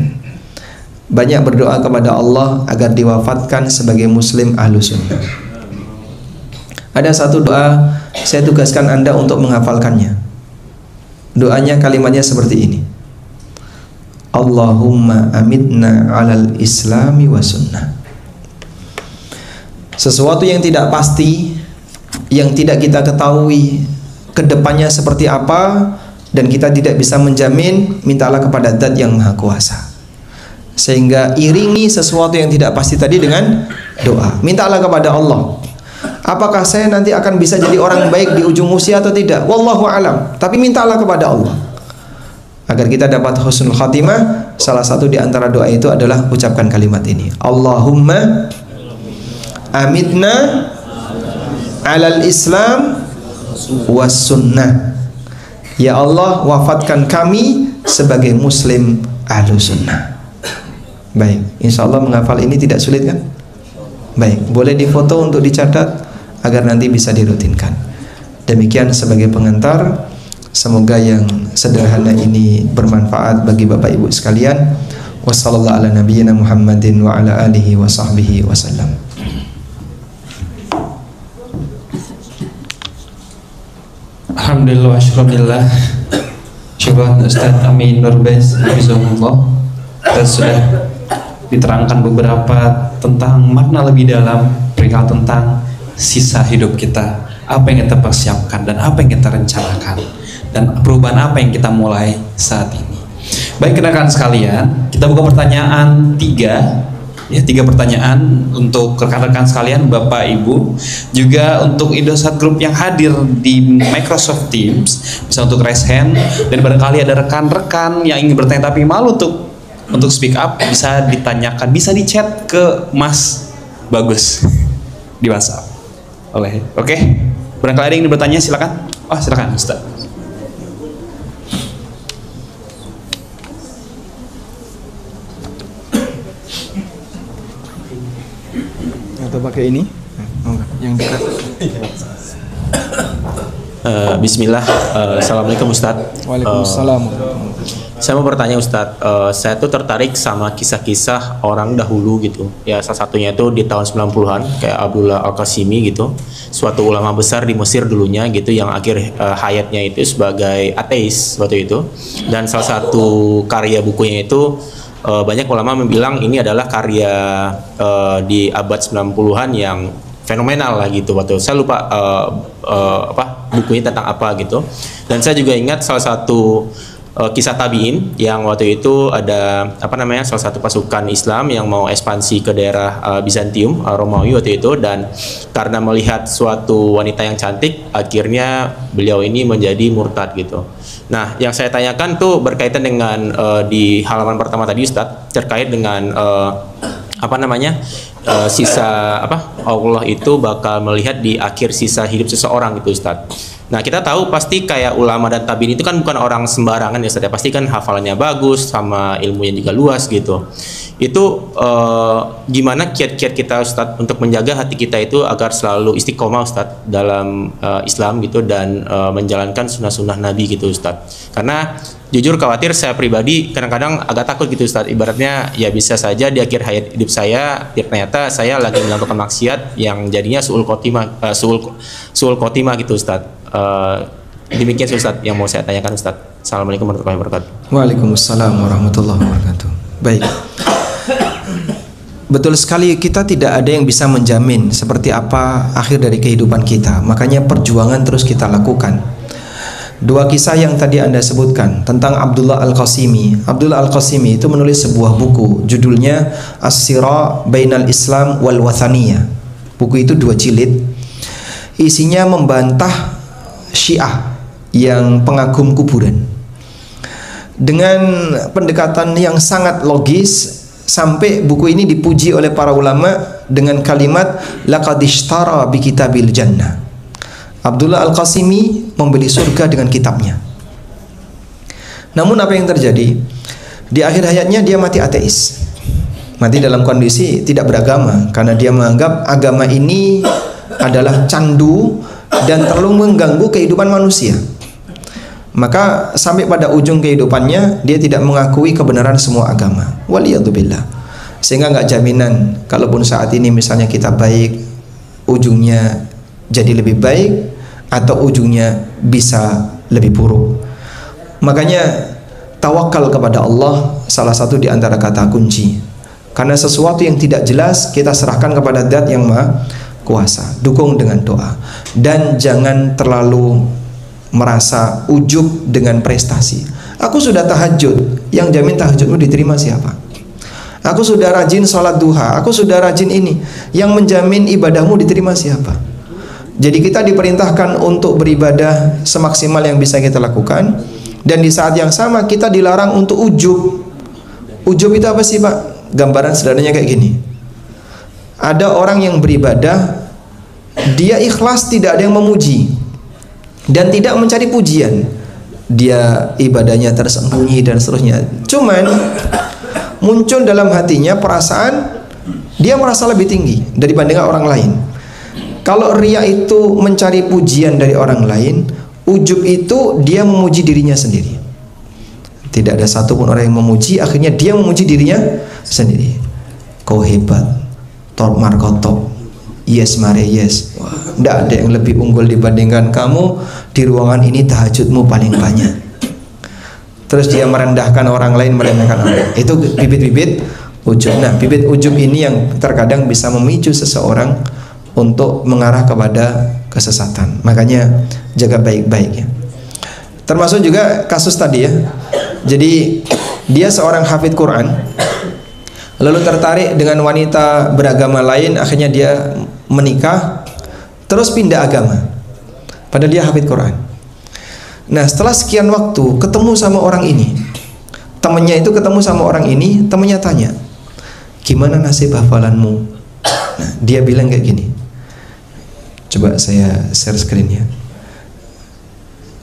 banyak berdoa kepada Allah agar diwafatkan sebagai muslim ahlu sunnah. Ada satu doa, saya tugaskan Anda untuk menghafalkannya. Doanya kalimatnya seperti ini: Allahumma amitna alal islami wa sunnah. Sesuatu yang tidak pasti, yang tidak kita ketahui kedepannya seperti apa, dan kita tidak bisa menjamin, mintalah kepada Zat yang Maha Kuasa. Sehingga iringi sesuatu yang tidak pasti tadi dengan doa. Mintalah kepada Allah, apakah saya nanti akan bisa jadi orang baik di ujung usia atau tidak? Wallahu alam. Tapi mintalah kepada Allah agar kita dapat husnul khatimah. Salah satu di antara doa itu adalah ucapkan kalimat ini: Allahumma amitna alal islam was sunnah. Ya Allah, wafatkan kami sebagai muslim ahlu sunnah. Baik, insya Allah menghafal ini tidak sulit kan? Baik, boleh difoto untuk dicatat agar nanti bisa dirutinkan. Demikian sebagai pengantar. Semoga yang sederhana ini bermanfaat bagi Bapak Ibu sekalian. Wassallallahu ala nabiyyina Muhammadin wa ala alihi wa sahbihi wasallam. Alhamdulillah, alhamdulillah. Syukur Ustaz Amin Nurbez, Bismillah. Kita sudah diterangkan beberapa tentang makna lebih dalam perihal tentang sisa hidup kita, apa yang kita persiapkan dan apa yang kita rencanakan, dan perubahan apa yang kita mulai saat ini. Baik rekan sekalian, kita buka pertanyaan 3 Ya, 3 pertanyaan untuk rekan-rekan sekalian, Bapak Ibu, juga untuk Indosat Group yang hadir di Microsoft Teams, bisa untuk raise hand, dan barangkali ada rekan-rekan yang ingin bertanya tapi malu untuk speak up, bisa ditanyakan, bisa di chat ke Mas Bagus di WhatsApp. Oke. Barangkali ada yang ingin bertanya, silakan. Oh, silakan Ustaz. Atau pakai ini? Yang dekat. Bismillah. Assalamualaikum Ustadz. Waalaikumsalam. Saya mau bertanya Ustadz, saya tuh tertarik sama kisah-kisah orang dahulu gitu. Ya, salah satunya itu di tahun 90-an kayak Abdullah Al-Qasimi gitu, suatu ulama besar di Mesir dulunya gitu, yang akhir hayatnya itu sebagai ateis waktu itu. Dan salah satu karya bukunya itu banyak ulama bilang ini adalah karya di abad 90-an yang fenomenal lah gitu. Waktu saya lupa bukunya tentang apa gitu. Dan saya juga ingat salah satu kisah tabiin yang waktu itu ada salah satu pasukan Islam yang mau ekspansi ke daerah Bizantium, Romawi waktu itu, dan karena melihat suatu wanita yang cantik akhirnya beliau ini menjadi murtad gitu. Nah, yang saya tanyakan tuh berkaitan dengan di halaman pertama tadi Ustadz, terkait dengan Allah itu bakal melihat di akhir sisa hidup seseorang gitu Ustadz. Nah, kita tahu pasti kayak ulama dan tabiin itu kan bukan orang sembarangan ya Ustadz, pasti kan hafalannya bagus sama ilmunya juga luas gitu. Itu gimana kiat-kiat kita Ustadz untuk menjaga hati kita itu agar selalu istiqomah Ustadz dalam Islam gitu, dan menjalankan sunnah-sunnah Nabi gitu Ustadz. Karena jujur khawatir, saya pribadi kadang-kadang agak takut gitu Ustadz, ibaratnya ya bisa saja di akhir hayat hidup saya ternyata saya lagi melakukan maksiat yang jadinya suul khotimah gitu Ustadz. Demikian Ustadz yang mau saya tanyakan Ustadz. Assalamualaikum warahmatullahi wabarakatuh. Waalaikumsalam warahmatullahi wabarakatuh. Baik. Betul sekali, kita tidak ada yang bisa menjamin seperti apa akhir dari kehidupan kita. Makanya perjuangan terus kita lakukan. 2 kisah yang tadi Anda sebutkan tentang Abdullah Al-Qasimi. Abdullah Al-Qasimi itu menulis sebuah buku, judulnya As-Sira Bainal Islam wal Wathaniyah. Buku itu 2 jilid. Isinya membantah Syiah yang pengagum kuburan dengan pendekatan yang sangat logis, sampai buku ini dipuji oleh para ulama dengan kalimat laqad ishtara bi kitabil jannah. Abdullah Al-Qasimi membeli surga dengan kitabnya. Namun apa yang terjadi? Di akhir hayatnya dia mati ateis. Mati dalam kondisi tidak beragama, karena dia menganggap agama ini adalah candu dan terlalu mengganggu kehidupan manusia. Maka sampai pada ujung kehidupannya dia tidak mengakui kebenaran semua agama. Waliyadzubillah. Sehingga nggak jaminan kalaupun saat ini misalnya kita baik, ujungnya jadi lebih baik atau ujungnya bisa lebih buruk. Makanya tawakal kepada Allah salah satu di antara kata kunci. Karena sesuatu yang tidak jelas kita serahkan kepada Zat yang Maha Kuasa. Dukung dengan doa dan jangan terlalu merasa ujub dengan prestasi. Aku sudah tahajud, yang jamin tahajudmu diterima siapa? Aku sudah rajin sholat duha, aku sudah rajin ini, yang menjamin ibadahmu diterima siapa? Jadi kita diperintahkan untuk beribadah semaksimal yang bisa kita lakukan, dan di saat yang sama kita dilarang untuk ujub. Ujub itu apa sih Pak? Gambaran sederhananya kayak gini. Ada orang yang beribadah, dia ikhlas, tidak ada yang memuji dan tidak mencari pujian, dia ibadahnya tersembunyi dan seterusnya. Cuman muncul dalam hatinya perasaan dia merasa lebih tinggi dibandingkan orang lain. Kalau riya itu mencari pujian dari orang lain, ujub itu dia memuji dirinya sendiri. Tidak ada satupun orang yang memuji, akhirnya dia memuji dirinya sendiri. Kau hebat, top markotop, yes mare yes. Tidak ada yang lebih unggul dibandingkan kamu. Di ruangan ini tahajudmu paling banyak. Terus dia merendahkan orang lain, merendahkan orang lain. Itu bibit-bibit ujub. Nah, bibit ujub ini yang terkadang bisa memicu seseorang untuk mengarah kepada kesesatan. Makanya jaga baik-baik ya. Termasuk juga kasus tadi ya. Jadi dia seorang hafidz Quran. lalu tertarik dengan wanita beragama lain, akhirnya dia menikah, terus pindah agama, padahal dia hafid Quran. Nah, setelah sekian waktu ketemu sama orang ini, temannya itu ketemu sama orang ini, temannya tanya, gimana nasib hafalanmu? Nah, dia bilang kayak gini, coba saya share screen ya.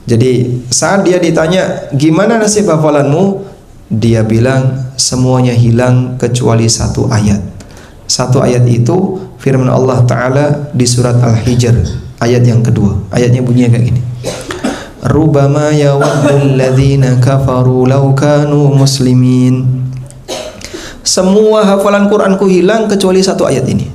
Jadi saat dia ditanya gimana nasib hafalanmu, dia bilang semuanya hilang kecuali satu ayat. Satu ayat itu firman Allah Ta'ala di surat Al-Hijr ayat yang kedua. Ayatnya bunyinya kayak gini, Rubama yawaddul ladzina kafaru law kanu muslimin. Semua hafalan Quranku hilang kecuali satu ayat ini.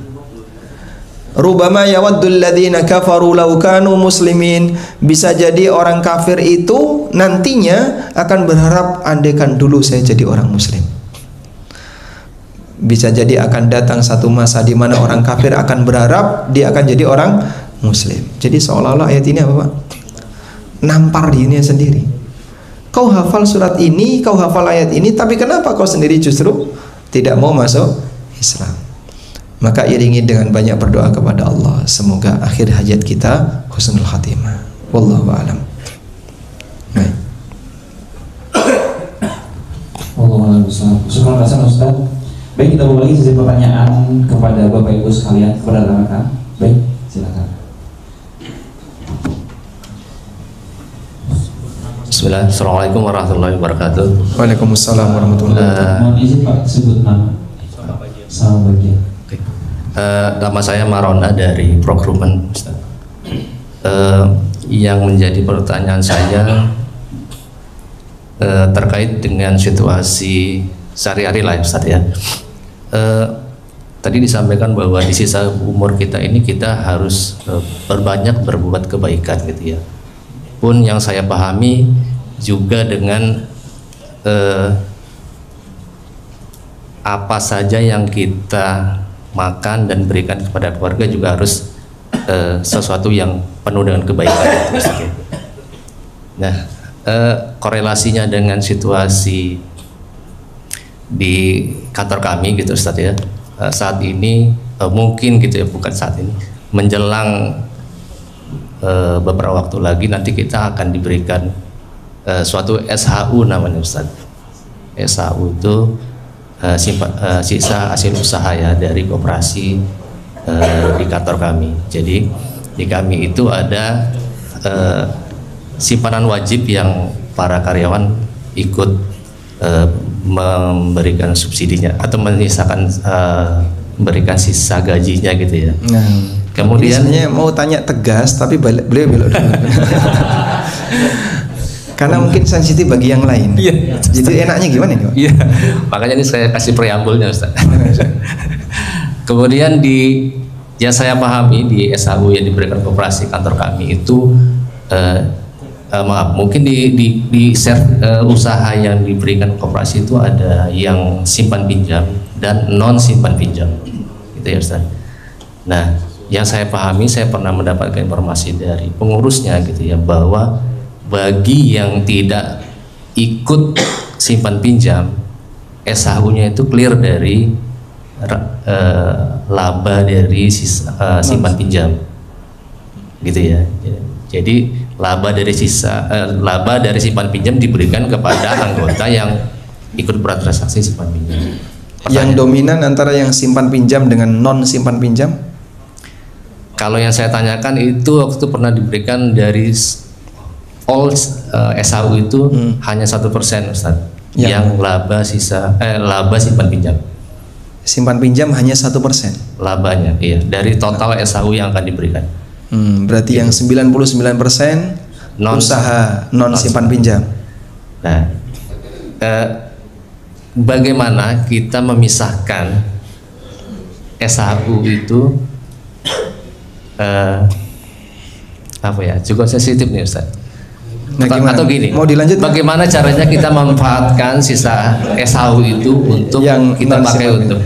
Rubama yawaddul ladzina kafaru law kanu muslimin. Bisa jadi orang kafir itu nantinya akan berharap andaikan dulu saya jadi orang muslim. Bisa jadi akan datang satu masa di mana orang kafir akan berharap dia akan jadi orang muslim. Jadi seolah-olah ayat ini apa Pak? Nampar dirinya sendiri. Kau hafal surat ini, kau hafal ayat ini, tapi kenapa kau sendiri justru tidak mau masuk Islam? Maka iringi dengan banyak berdoa kepada Allah, semoga akhir hajat kita husnul khatimah. Wallahu a'lam. Baik. Wallahu a'lam. Syukur kasih Ustaz. Baik, kita mulai sesi pertanyaan kepada Bapak Ibu sekalian, kepada rekan-rekan. Baik, silakan. Bismillah. Assalamualaikum warahmatullahi wabarakatuh. Waalaikumsalam warahmatullahi wabarakatuh. Mohon izin Pak, sebut nama. Sama bagian. Nama saya Marona dari Procurement, Ustaz. Yang menjadi pertanyaan saya terkait dengan situasi sehari-hari lah, Ustaz ya. Tadi disampaikan bahwa di sisa umur kita ini kita harus berbanyak berbuat kebaikan gitu ya. Pun yang saya pahami juga dengan apa saja yang kita makan dan berikan kepada keluarga juga harus sesuatu yang penuh dengan kebaikan. Nah, korelasinya dengan situasi di kantor kami gitu Ustaz ya, saat ini mungkin gitu ya, bukan saat ini, menjelang beberapa waktu lagi nanti kita akan diberikan suatu SHU namanya Ustaz. SHU itu sisa hasil usaha ya dari koperasi di kantor kami. Jadi di kami itu ada simpanan wajib yang para karyawan ikut memberikan subsidinya atau menyisakan memberikan sisa gajinya gitu ya. Nah, kemudian sebenarnya mau tanya tegas tapi beliau belok dulu. Karena mungkin sensitif bagi yang lain. Iya. Jadi enaknya gimana nih Pak? Iya, makanya ini saya kasih preambulnya Ustaz. Kemudian yang saya pahami di SHU yang diberikan koperasi kantor kami itu maaf, mungkin di usaha yang diberikan koperasi itu ada yang simpan pinjam dan non simpan pinjam, gitu ya Ustaz. Nah, yang saya pahami, saya pernah mendapatkan informasi dari pengurusnya gitu ya, bahwa bagi yang tidak ikut simpan pinjam, SHU-nya itu clear dari laba dari simpan pinjam, gitu ya. Jadi laba dari simpan pinjam diberikan kepada anggota yang ikut bertransaksi simpan pinjam. Yang dominan antara yang simpan pinjam dengan non simpan pinjam? Kalau yang saya tanyakan itu waktu itu pernah diberikan dari all SHU itu hanya 1% Ustaz. Yang laba simpan pinjam. Simpan pinjam hanya 1% labanya, iya, dari total SHU yang akan diberikan. Berarti yang 99% usaha non simpan pinjam. Nah, bagaimana kita memisahkan SHU itu apa ya, cukup sensitif nih Ustaz. Nah, atau gini, mau dilanjut? Bagaimana caranya kita memanfaatkan sisa SHU itu untuk yang kita pakai untuk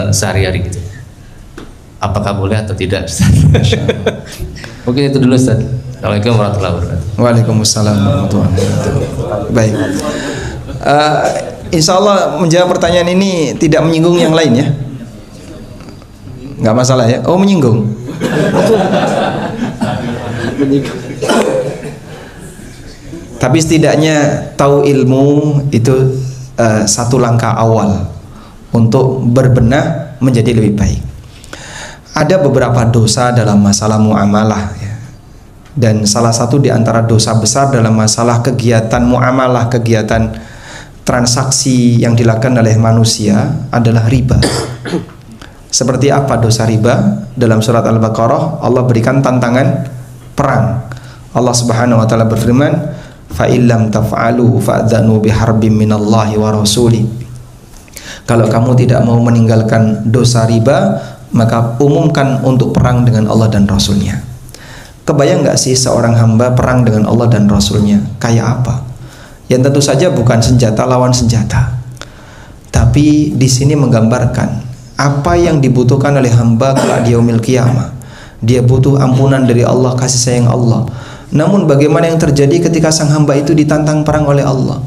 sehari-hari gitu? Apakah boleh atau tidak Ustaz? Oke, itu dulu Ustaz. Assalamualaikum warahmatullahi wabarakatuh. Waalaikumsalam warahmatullahi wabarakatuh. Baik. insya Allah menjawab pertanyaan ini tidak menyinggung yang lain ya. Nggak masalah ya. Oh, menyinggung. Tapi setidaknya tahu ilmu itu satu langkah awal untuk berbenah menjadi lebih baik. Ada beberapa dosa dalam masalah muamalah ya. Dan salah satu di antara dosa besar dalam masalah kegiatan muamalah, kegiatan transaksi yang dilakukan oleh manusia adalah riba. Seperti apa dosa riba? Dalam surat Al-Baqarah Allah berikan tantangan perang. Allah Subhanahu wa taala berfirman, "Fa illam taf'alu fa'dzanu biharbin minallahi wa rasuli." Kalau kamu tidak mau meninggalkan dosa riba, maka umumkan untuk perang dengan Allah dan Rasulnya. Kebayang nggak sih seorang hamba perang dengan Allah dan Rasulnya? Kayak apa? Yang tentu saja bukan senjata lawan senjata. Tapi di sini menggambarkan apa yang dibutuhkan oleh hamba kelak di yaumil qiyamah. Dia butuh ampunan dari Allah, kasih sayang Allah. Namun bagaimana yang terjadi ketika sang hamba itu ditantang perang oleh Allah?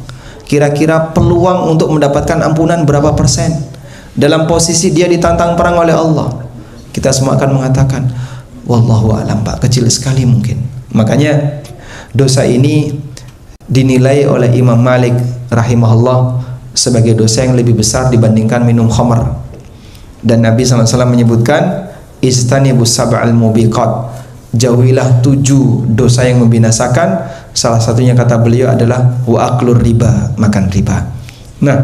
Kira-kira peluang untuk mendapatkan ampunan berapa persen? Dalam posisi dia ditantang perang oleh Allah, kita semua akan mengatakan, wallahu a'lam, Pak, kecil sekali mungkin. Makanya dosa ini dinilai oleh Imam Malik rahimahullah sebagai dosa yang lebih besar dibandingkan minum khamr. Dan Nabi SAW menyebutkan, istanibus sab'al mubiqat, jauhilah 7 dosa yang membinasakan. Salah satunya kata beliau adalah wa aklur riba, makan riba. Nah,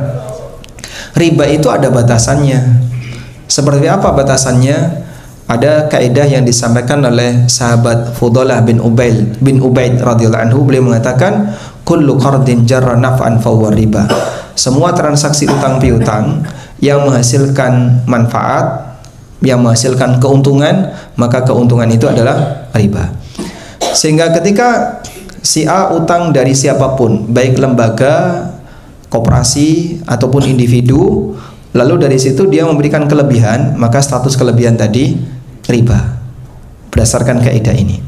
riba itu ada batasannya. Seperti apa batasannya? Ada kaidah yang disampaikan oleh sahabat Fudalah bin Ubaid radhiyallahu anhu. Beliau mengatakan, kullu qardin jarra naf'an fahuwa riba. Semua transaksi utang piutang yang menghasilkan manfaat, yang menghasilkan keuntungan, maka keuntungan itu adalah riba. Sehingga ketika si A utang dari siapapun, baik lembaga, koperasi ataupun individu, lalu dari situ dia memberikan kelebihan, maka status kelebihan tadi riba berdasarkan kaidah ini.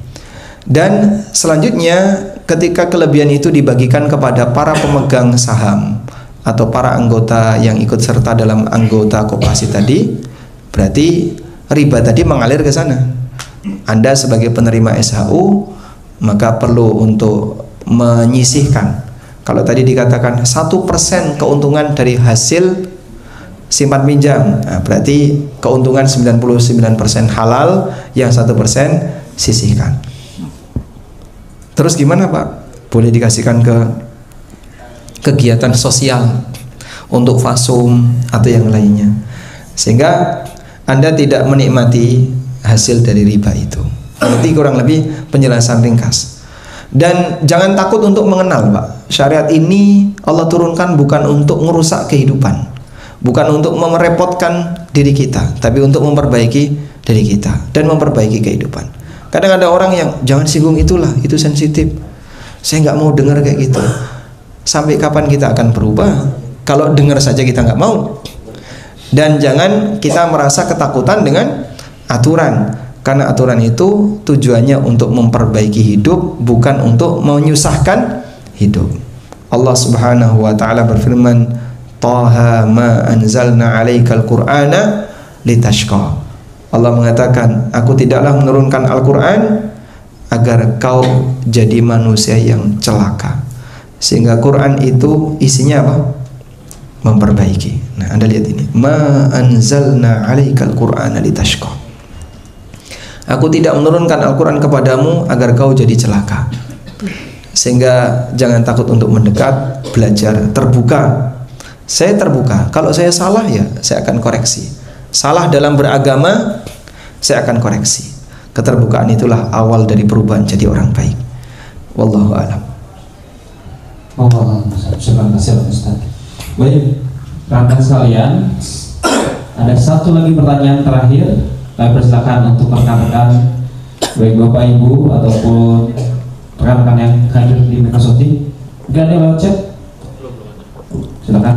Dan selanjutnya ketika kelebihan itu dibagikan kepada para pemegang saham atau para anggota yang ikut serta dalam anggota koperasi tadi, berarti riba tadi mengalir ke sana. Anda sebagai penerima SHU maka perlu untuk menyisihkan. Kalau tadi dikatakan 1% keuntungan dari hasil simpan pinjam, nah, berarti keuntungan 99% halal, yang 1% sisihkan. Terus gimana, Pak? Boleh dikasihkan ke kegiatan sosial untuk fasum atau yang lainnya, sehingga Anda tidak menikmati hasil dari riba itu. Nanti kurang lebih penjelasan ringkas. Dan jangan takut untuk mengenal, Pak. Syariat ini Allah turunkan bukan untuk merusak kehidupan, bukan untuk merepotkan diri kita, tapi untuk memperbaiki diri kita dan memperbaiki kehidupan. Kadang ada orang yang jangan singgung itulah, itu sensitif, saya nggak mau dengar kayak gitu. Sampai kapan kita akan berubah kalau dengar saja kita nggak mau? Dan jangan kita merasa ketakutan dengan aturan, karena aturan itu tujuannya untuk memperbaiki hidup, bukan untuk menyusahkan hidup. Allah Subhanahu wa taala berfirman, Taha ma anzalna 'alaikal Qur'ana litashqa. Allah mengatakan, aku tidaklah menurunkan Al-Qur'an agar kau jadi manusia yang celaka. Sehingga Quran itu isinya apa? Memperbaiki. Nah, Anda lihat ini, ma anzalna 'alaikal Qur'ana litashqa. Aku tidak menurunkan Al-Quran kepadamu agar kau jadi celaka. Sehingga jangan takut untuk mendekat, belajar, terbuka. Saya terbuka. Kalau saya salah, ya saya akan koreksi. Salah dalam beragama, saya akan koreksi. Keterbukaan itulah awal dari perubahan jadi orang baik. Wallahu a'lam. Terima kasih Ustaz. Baik, rekan sekalian, ada satu lagi pertanyaan terakhir. Kami persilakan untuk rekan-rekan, baik Bapak Ibu ataupun rekan-rekan yang hadir di Microsoft Teams. Mungkin ada yang lewat chat? Silakan.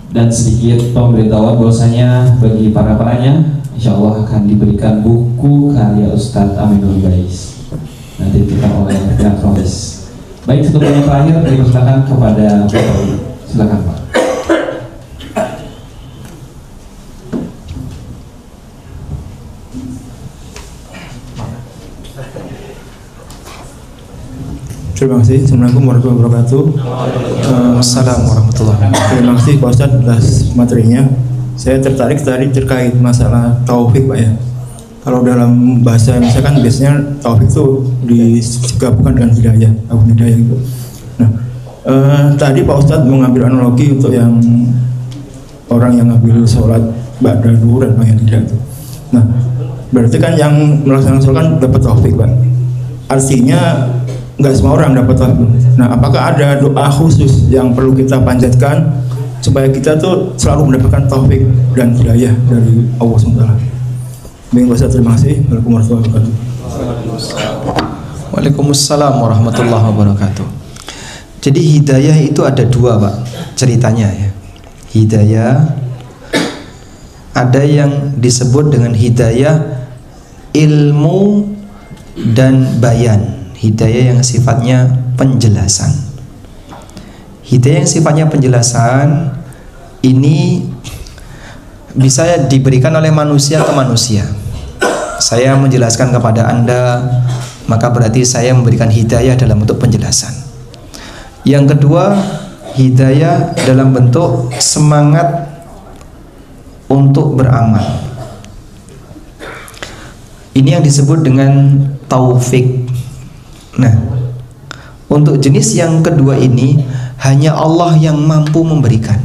Dan sedikit pemberitahuan bahwasanya bagi para penanya, insya Allah akan diberikan buku karya Ustadz Aminul Bais. Nanti diberikan oleh pihak Robes. Baik, satu pertanyaan terakhir dipersilakan kepada Bapak Ibu. Silakan Pak. Terima kasih. Assalamualaikum warahmatullahi wabarakatuh. Assalamualaikum warahmatullahi wabarakatuh. Terima kasih Pak Ustadz atas materinya. Saya tertarik tadi terkait masalah taufik Pak ya. Kalau dalam bahasa Indonesia kan biasanya taufik itu digabungkan dengan hidayah, atau hidayah gitu. Nah, tadi Pak Ustadz mengambil analogi untuk yang orang yang ngambil sholat ba'da zuhur dan yang tidak itu. Nah, berarti kan yang melaksanakan sholat kan dapat taufik Pak. Artinya nggak semua orang dapat taufik. Nah, apakah ada doa khusus yang perlu kita panjatkan supaya kita tuh selalu mendapatkan taufik dan hidayah dari Allah SWT? Baik, terima kasih. Assalamualaikum warahmatullahi wabarakatuh. Waalaikumsalam warahmatullahi wabarakatuh. Jadi hidayah itu ada dua Pak ceritanya ya. Hidayah ada yang disebut dengan hidayah ilmu dan bayan. Hidayah yang sifatnya penjelasan. Hidayah yang sifatnya penjelasan ini bisa diberikan oleh manusia ke manusia. Saya menjelaskan kepada Anda, maka berarti saya memberikan hidayah dalam bentuk penjelasan. Yang kedua, hidayah dalam bentuk semangat untuk beramal. Ini yang disebut dengan taufik. Nah, untuk jenis yang kedua ini hanya Allah yang mampu memberikan.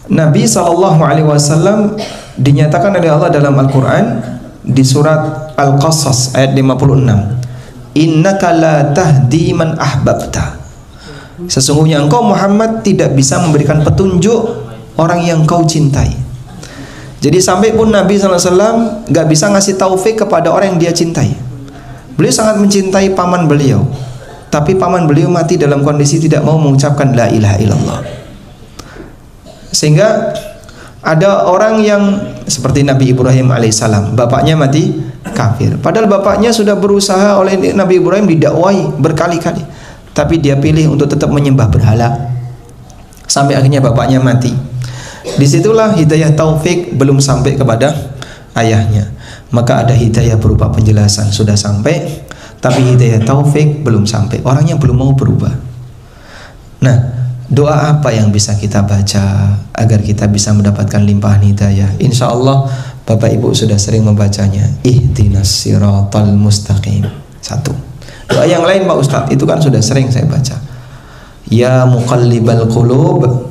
Nabi SAW dinyatakan oleh Allah dalam Al-Quran di surat Al-Qasas ayat 56, innaka la tahdi man ahbabta. Sesungguhnya engkau Muhammad tidak bisa memberikan petunjuk orang yang kau cintai. Jadi sampai pun Nabi SAW gak bisa ngasih taufik kepada orang yang dia cintai. Beliau sangat mencintai paman beliau, tapi paman beliau mati dalam kondisi tidak mau mengucapkan la ilaha illallah. Sehingga ada orang yang seperti Nabi Ibrahim alaihissalam, bapaknya mati kafir. Padahal bapaknya sudah berusaha oleh Nabi Ibrahim didakwai berkali-kali, tapi dia pilih untuk tetap menyembah berhala. Sampai akhirnya bapaknya mati. Disitulah hidayah taufik belum sampai kepada ayahnya. Maka ada hidayah berupa penjelasan sudah sampai, tapi hidayah taufik belum sampai. Orangnya belum mau berubah. Nah, doa apa yang bisa kita baca agar kita bisa mendapatkan limpahan hidayah? Insya Allah Bapak Ibu sudah sering membacanya. Ihdinas siratal mustaqim. Satu. Doa yang lain Pak Ustadz itu kan sudah sering saya baca. Ya muqallibal qulub,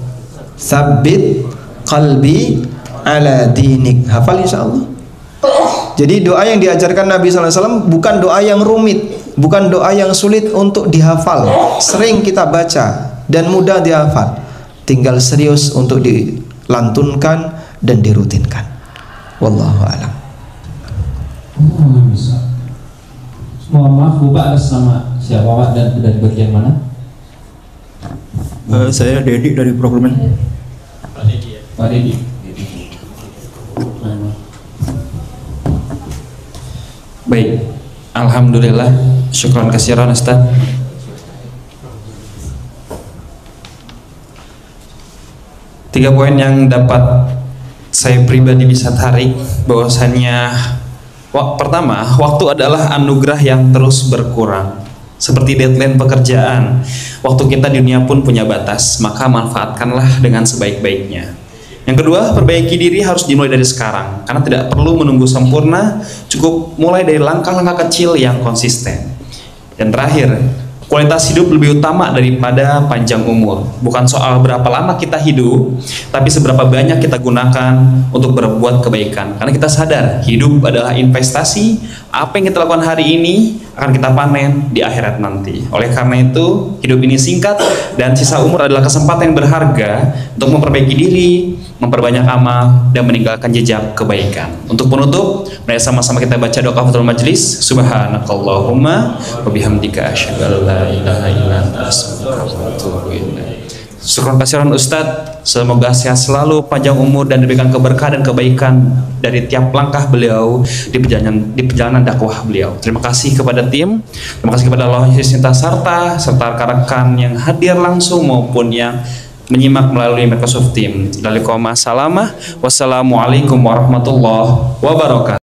tsabbit qalbi ala dinik. Hafal insya Allah. Jadi doa yang diajarkan Nabi SAW bukan doa yang rumit, bukan doa yang sulit untuk dihafal. Sering kita baca dan mudah dihafal. Tinggal serius untuk dilantunkan dan dirutinkan. Wallahu a'lam. Mohon maaf Bapak, atas nama siapa Pak dan dari bagian mana? Saya Dedi dari Proklamen. Pak Dedi. Baik, alhamdulillah, syukran kasiran Ustaz. Tiga poin yang dapat saya pribadi bisa tarik bahwasannya pertama, waktu adalah anugerah yang terus berkurang. Seperti deadline pekerjaan, waktu kita di dunia pun punya batas, maka manfaatkanlah dengan sebaik-baiknya. Yang kedua, perbaiki diri harus dimulai dari sekarang, karena tidak perlu menunggu sempurna, cukup mulai dari langkah-langkah kecil yang konsisten. Dan terakhir, kualitas hidup lebih utama daripada panjang umur. Bukan soal berapa lama kita hidup, tapi seberapa banyak kita gunakan untuk berbuat kebaikan. Karena kita sadar, hidup adalah investasi, apa yang kita lakukan hari ini akan kita panen di akhirat nanti. Oleh karena itu, hidup ini singkat dan sisa umur adalah kesempatan yang berharga untuk memperbaiki diri, memperbanyak amal, dan meninggalkan jejak kebaikan. Untuk penutup, mari sama-sama kita baca doa kafaratul majlis. Subhanakallahumma wa bihamdika asyhadu an la ilaha illa anta astaghfiruka wa atubu ilaik. Syukran kasiran Ustadz, semoga sehat selalu, panjang umur, dan diberikan keberkahan dan kebaikan dari tiap langkah beliau di perjalanan dakwah beliau. Terima kasih kepada tim, terima kasih kepada Allah Sinta serta rekan-rekan yang hadir langsung maupun yang menyimak melalui Microsoft Team. Wassalamualaikum warahmatullahi wabarakatuh.